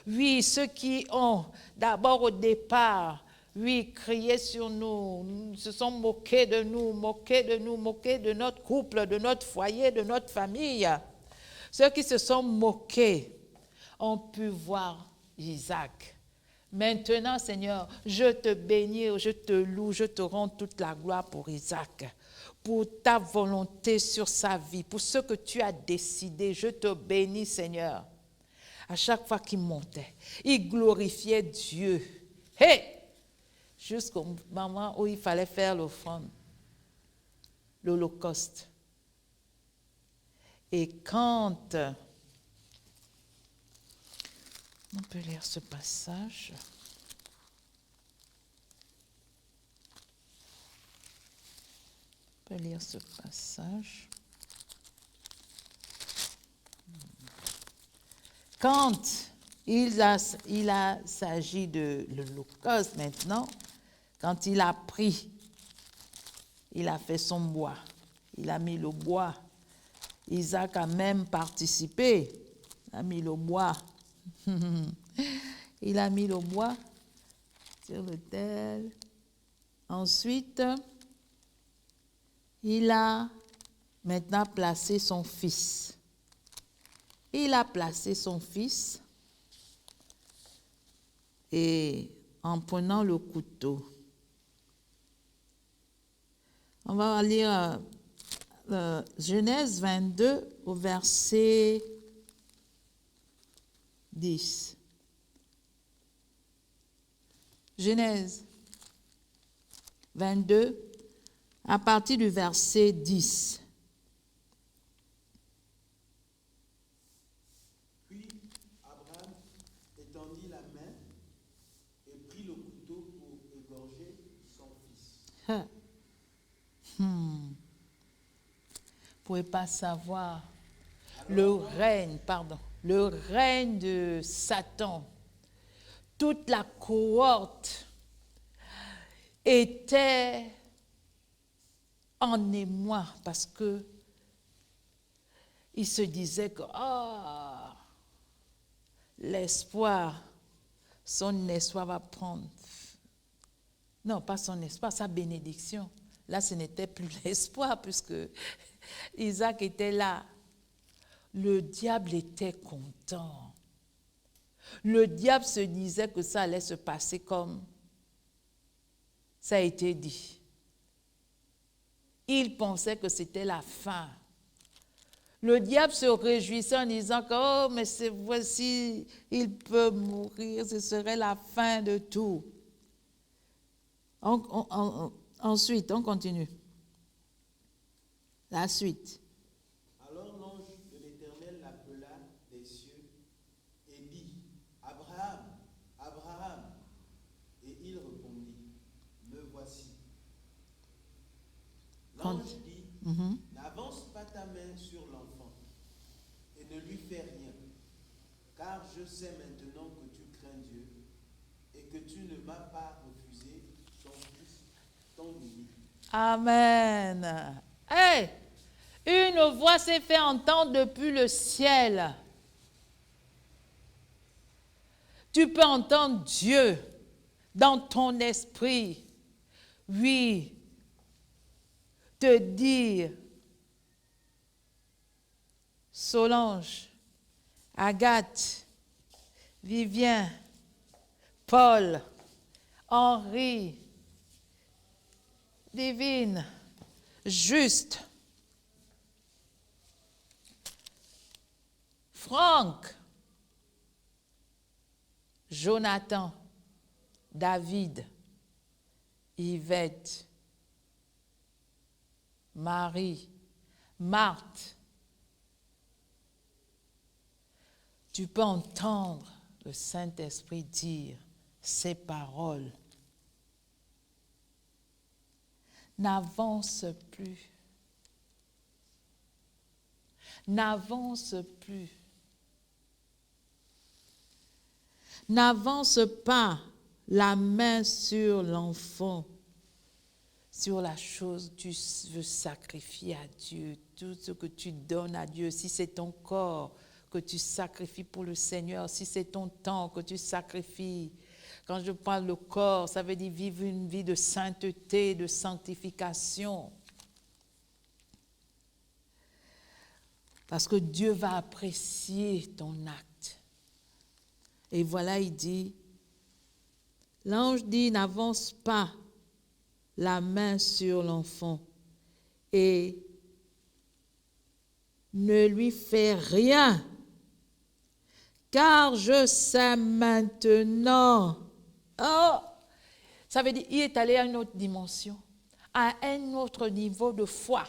Oui, ceux qui ont d'abord au départ, oui, crié sur nous, se sont moqués de nous, moqués de notre couple, de notre foyer, de notre famille. Ceux qui se sont moqués ont pu voir Isaac. Maintenant, Seigneur, je te bénis, je te loue, je te rends toute la gloire pour Isaac, pour ta volonté sur sa vie, pour ce que tu as décidé. Je te bénis, Seigneur. À chaque fois qu'il montait, il glorifiait Dieu. Hey! Jusqu'au moment où il fallait faire l'offrande, l'holocauste. Et quand... On peut lire ce passage. On peut lire ce passage. Quand il a s'agit de l'holocauste maintenant, quand il a pris, il a fait son bois, il a mis le bois. Isaac a même participé, il a mis le bois. Il a mis le bois sur l'autel. Ensuite, il a maintenant placé son fils. Il a placé son fils et en prenant le couteau. On va lire Genèse 22 au verset 10. Genèse 22, à partir du verset 10. Puis Abraham étendit la main et prit le couteau pour égorger son fils. Vous ne pouvez pas savoir le règne de Satan. Toute la cohorte était en émoi parce que il se disait que son espoir va prendre. Non, pas son espoir, sa bénédiction. Là, ce n'était plus l'espoir puisque Isaac était là. Le diable était content. Le diable se disait que ça allait se passer comme ça a été dit. Il pensait que c'était la fin. Le diable se réjouissait en disant que oh, mais voici, il peut mourir, ce serait la fin de tout. Ensuite, on continue. La suite. Alors l'ange de l'Éternel l'appela des cieux et dit, Abraham, Abraham. Et il répondit, me voici. L'ange dit, n'avance pas ta main sur l'enfant et ne lui fais rien, car je sais maintenant que tu crains Dieu et que tu ne m'as pas refusé ton fils, ton unique. Amen. Hey! Une voix s'est fait entendre depuis le ciel. Tu peux entendre Dieu dans ton esprit, oui, te dire, Solange, Agathe, Vivien, Paul, Henri, Divine, Juste, Franck, Jonathan, David, Yvette, Marie, Marthe. Tu peux entendre le Saint-Esprit dire ces paroles. N'avance plus. N'avance plus. N'avance pas la main sur l'enfant, sur la chose que tu veux sacrifier à Dieu, tout ce que tu donnes à Dieu. Si c'est ton corps que tu sacrifies pour le Seigneur, si c'est ton temps que tu sacrifies. Quand je parle de corps, ça veut dire vivre une vie de sainteté, de sanctification. Parce que Dieu va apprécier ton acte. Et voilà, il dit, l'ange dit, n'avance pas la main sur l'enfant et ne lui fais rien, car je sais maintenant. Oh, ça veut dire, il est allé à une autre dimension, à un autre niveau de foi,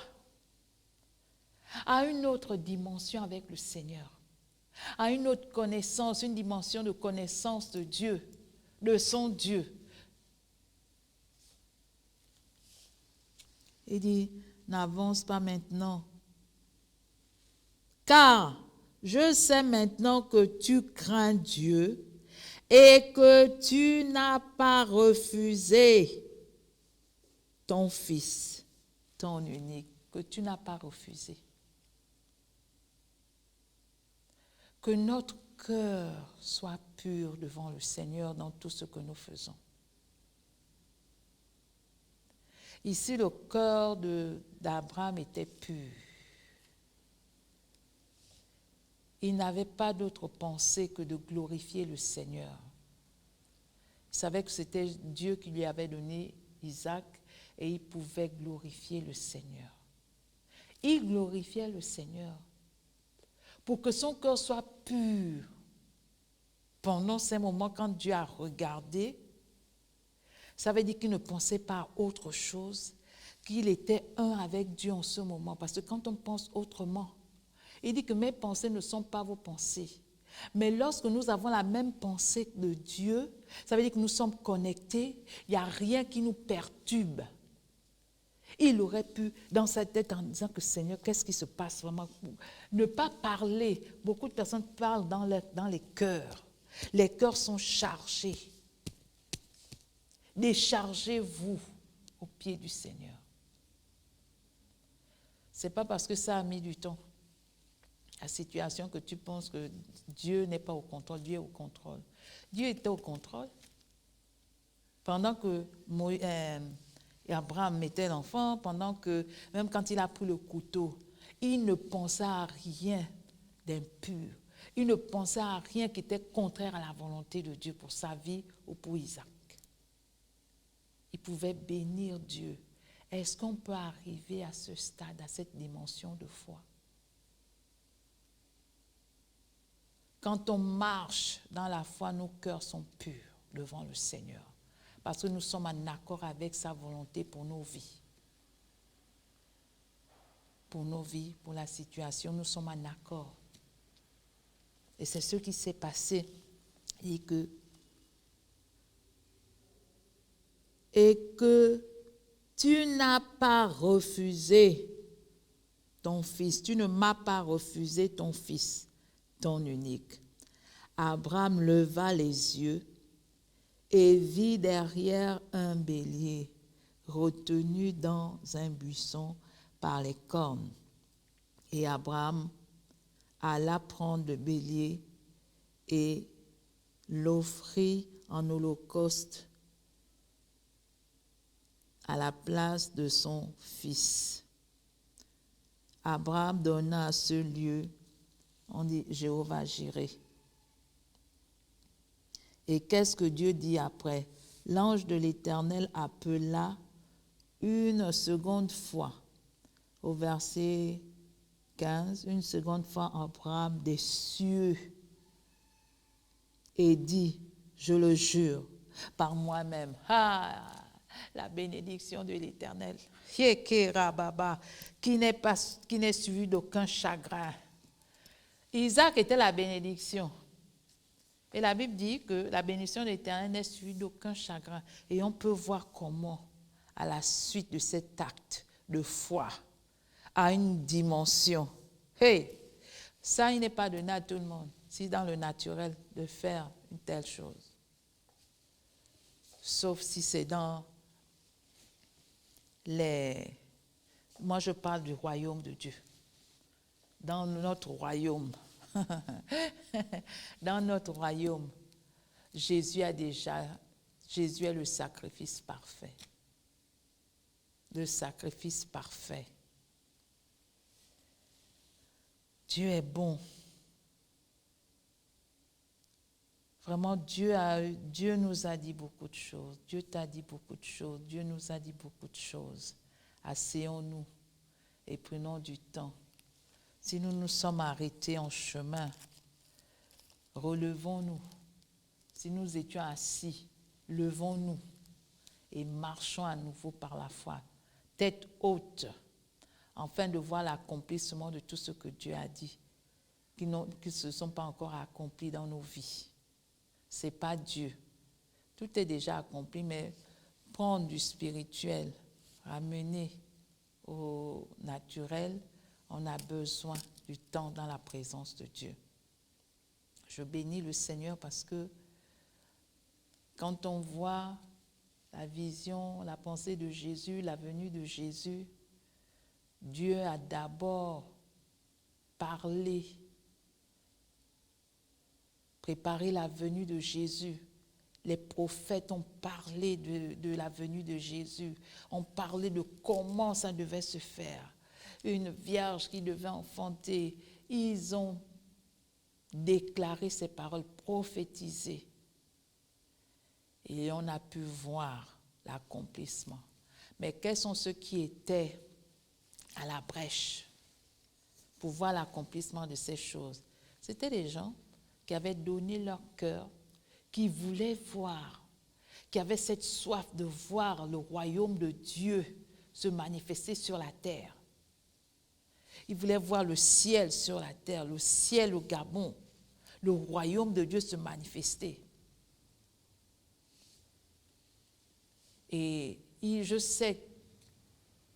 à une autre dimension avec le Seigneur, à une autre connaissance, une dimension de connaissance de Dieu, de son Dieu. Il dit, n'avance pas maintenant, car je sais maintenant que tu crains Dieu et que tu n'as pas refusé ton fils, ton unique, que tu n'as pas refusé. Que notre cœur soit pur devant le Seigneur dans tout ce que nous faisons. Ici, le cœur d'Abraham était pur. Il n'avait pas d'autre pensée que de glorifier le Seigneur. Il savait que c'était Dieu qui lui avait donné Isaac et il pouvait glorifier le Seigneur. Il glorifiait le Seigneur pour que son cœur soit pur. Pendant ces moments, quand Dieu a regardé, ça veut dire qu'il ne pensait pas à autre chose, qu'il était un avec Dieu en ce moment. Parce que quand on pense autrement, il dit que mes pensées ne sont pas vos pensées. Mais lorsque nous avons la même pensée de Dieu, ça veut dire que nous sommes connectés, il n'y a rien qui nous perturbe. Il aurait pu, dans sa tête, en disant que Seigneur, qu'est-ce qui se passe vraiment? Ne pas parler. Beaucoup de personnes parlent dans les cœurs. Les cœurs sont chargés. Déchargez-vous au pied du Seigneur. Ce n'est pas parce que ça a mis du temps, la situation, que tu penses que Dieu n'est pas au contrôle. Dieu est au contrôle. Dieu était au contrôle. Pendant que Abraham mettait l'enfant, pendant que, même quand il a pris le couteau, il ne pensait à rien d'impur. Il ne pensait à rien qui était contraire à la volonté de Dieu pour sa vie ou pour Isaac. Il pouvait bénir Dieu. Est-ce qu'on peut arriver à ce stade, à cette dimension de foi? Quand on marche dans la foi, nos cœurs sont purs devant le Seigneur. Parce que nous sommes en accord avec sa volonté pour nos vies. Pour nos vies, pour la situation, nous sommes en accord. Et c'est ce qui s'est passé. Et que tu n'as pas refusé ton fils. Tu ne m'as pas refusé ton fils, ton unique. Abraham leva les yeux et vit derrière un bélier retenu dans un buisson par les cornes. Et Abraham alla prendre le bélier et l'offrit en holocauste à la place de son fils. Abraham donna à ce lieu, on dit Jéhovah Jireh. Et qu'est-ce que Dieu dit après? L'ange de l'Éternel appela une seconde fois, au verset 15, une seconde fois Abraham des cieux et dit, je le jure, par moi-même. Ah, la bénédiction de l'Éternel, qui n'est suivi d'aucun chagrin. Isaac était la bénédiction. Et la Bible dit que la bénédiction de l'Éternel n'est suivie d'aucun chagrin. Et on peut voir comment, à la suite de cet acte de foi, à une dimension. Hey, ça, il n'est pas donné à tout le monde, si dans le naturel, de faire une telle chose. Sauf si c'est dans les... Moi, je parle du royaume de Dieu. Dans notre royaume, dans notre royaume, Jésus est le sacrifice parfait. Le sacrifice parfait. Dieu est bon. Vraiment, Dieu nous a dit beaucoup de choses. Dieu t'a dit beaucoup de choses. Dieu nous a dit beaucoup de choses. Asseyons-nous et prenons du temps. Si nous nous sommes arrêtés en chemin, relevons-nous. Si nous étions assis, levons-nous et marchons à nouveau par la foi, tête haute, afin de voir l'accomplissement de tout ce que Dieu a dit, qui ne se sont pas encore accomplis dans nos vies. Ce n'est pas Dieu. Tout est déjà accompli, mais prendre du spirituel, ramener au naturel, on a besoin du temps dans la présence de Dieu. Je bénis le Seigneur parce que quand on voit la vision, la pensée de Jésus, la venue de Jésus, Dieu a d'abord parlé, préparé la venue de Jésus. Les prophètes ont parlé de la venue de Jésus, ont parlé de comment ça devait se faire. Une vierge qui devait enfanter, ils ont déclaré ces paroles, prophétisé. Et on a pu voir l'accomplissement. Mais quels sont ceux qui étaient à la brèche pour voir l'accomplissement de ces choses? C'était des gens qui avaient donné leur cœur, qui voulaient voir, qui avaient cette soif de voir le royaume de Dieu se manifester sur la terre. Ils voulaient voir le ciel sur la terre, le ciel au Gabon, le royaume de Dieu se manifester. Et je sais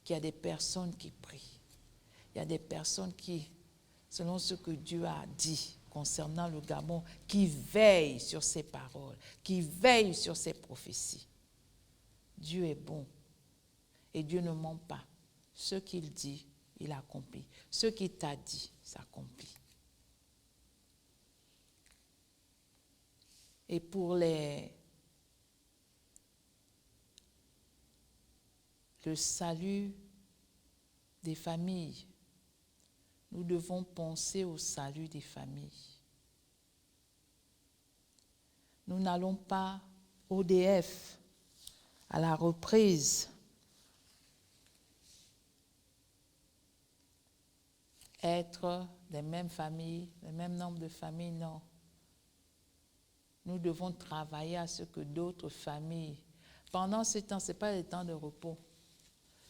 qu'il y a des personnes qui prient. Il y a des personnes qui, selon ce que Dieu a dit concernant le Gabon, qui veillent sur ses paroles, qui veillent sur ses prophéties. Dieu est bon et Dieu ne ment pas. Ce qu'il dit, il accomplit. Ce qu'il t'a dit, s'accomplit. Et pour le salut des familles, nous devons penser au salut des familles. Nous n'allons pas au DF, à la reprise, être des mêmes familles, le même nombre de familles, non. Nous devons travailler à ce que d'autres familles, pendant ce temps, ce n'est pas le temps de repos,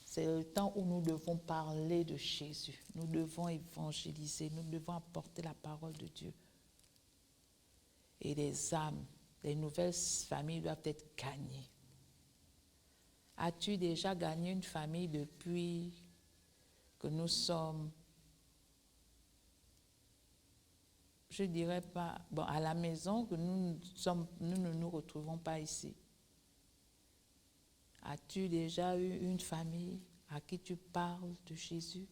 c'est le temps où nous devons parler de Jésus, nous devons évangéliser, nous devons apporter la parole de Dieu. Et les âmes, les nouvelles familles doivent être gagnées. As-tu déjà gagné une famille depuis que nous sommes, je ne dirais pas, bon, à la maison, que nous ne nous retrouvons pas ici? As-tu déjà eu une famille à qui tu parles de Jésus?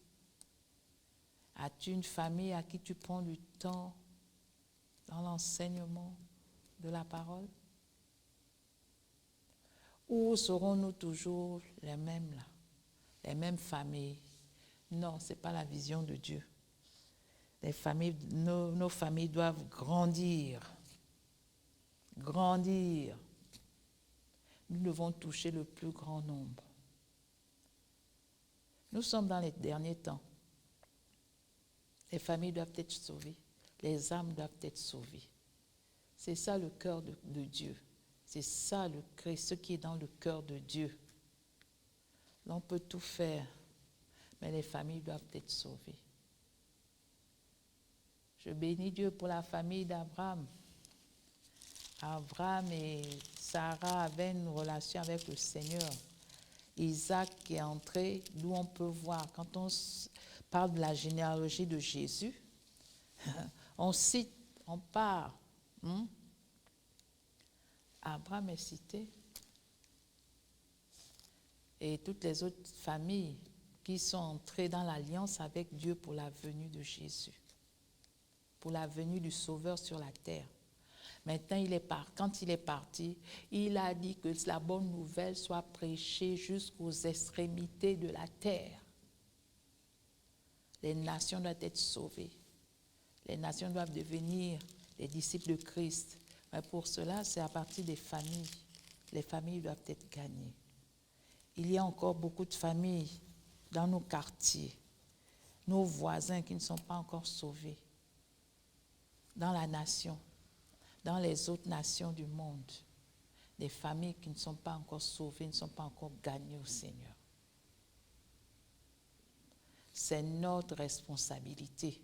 As-tu une famille à qui tu prends du temps dans l'enseignement de la parole? Ou serons-nous toujours les mêmes là, les mêmes familles? Non, ce n'est pas la vision de Dieu. Les familles, nos familles doivent grandir. Grandir. Nous devons toucher le plus grand nombre. Nous sommes dans les derniers temps. Les familles doivent être sauvées. Les âmes doivent être sauvées. C'est ça le cœur de Dieu. C'est ça le Christ, ce qui est dans le cœur de Dieu. L'on peut tout faire, mais les familles doivent être sauvées. Je bénis Dieu pour la famille d'Abraham. Abraham et Sarah avaient une relation avec le Seigneur. Isaac qui est entré, d'où on peut voir, quand on parle de la généalogie de Jésus, on cite, on parle. Abraham est cité. Et toutes les autres familles qui sont entrées dans l'alliance avec Dieu pour la venue de Jésus, pour la venue du Sauveur sur la terre. Maintenant, quand il est parti, il a dit que la bonne nouvelle soit prêchée jusqu'aux extrémités de la terre. Les nations doivent être sauvées. Les nations doivent devenir les disciples de Christ. Mais pour cela, c'est à partir des familles. Les familles doivent être gagnées. Il y a encore beaucoup de familles dans nos quartiers, nos voisins qui ne sont pas encore sauvés, dans la nation, dans les autres nations du monde, des familles qui ne sont pas encore sauvées, ne sont pas encore gagnées au Seigneur. C'est notre responsabilité,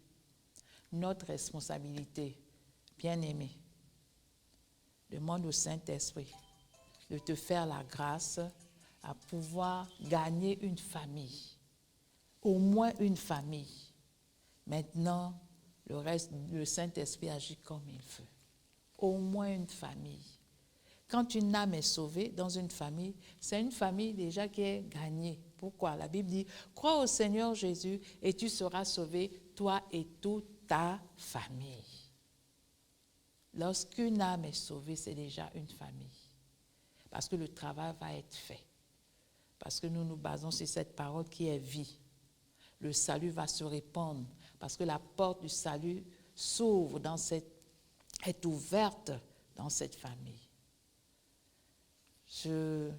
bien-aimé. Demande au Saint-Esprit de te faire la grâce à pouvoir gagner une famille, au moins une famille. Maintenant, le reste, le Saint-Esprit agit comme il veut. Au moins une famille. Quand une âme est sauvée dans une famille, c'est une famille déjà qui est gagnée. Pourquoi? La Bible dit, crois au Seigneur Jésus et tu seras sauvé, toi et toute ta famille. Lorsqu'une âme est sauvée, c'est déjà une famille. Parce que le travail va être fait. Parce que nous nous basons sur cette parole qui est vie. Le salut va se répandre. Parce que la porte du salut s'ouvre est ouverte dans cette famille. Je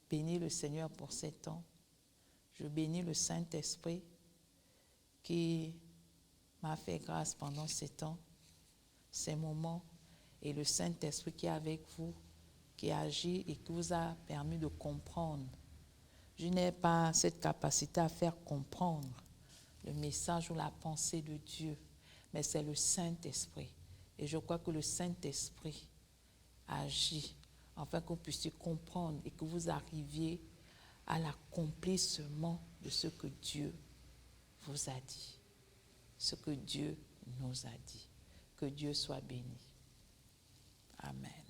bénis le Seigneur pour ces temps. Je bénis le Saint-Esprit qui m'a fait grâce pendant ces temps, ces moments, et le Saint-Esprit qui est avec vous, qui agit et qui vous a permis de comprendre. Je n'ai pas cette capacité à faire comprendre le message ou la pensée de Dieu, mais c'est le Saint-Esprit. Et je crois que le Saint-Esprit agit afin que vous puissiez comprendre et que vous arriviez à l'accomplissement de ce que Dieu vous a dit, ce que Dieu nous a dit. Que Dieu soit béni. Amen.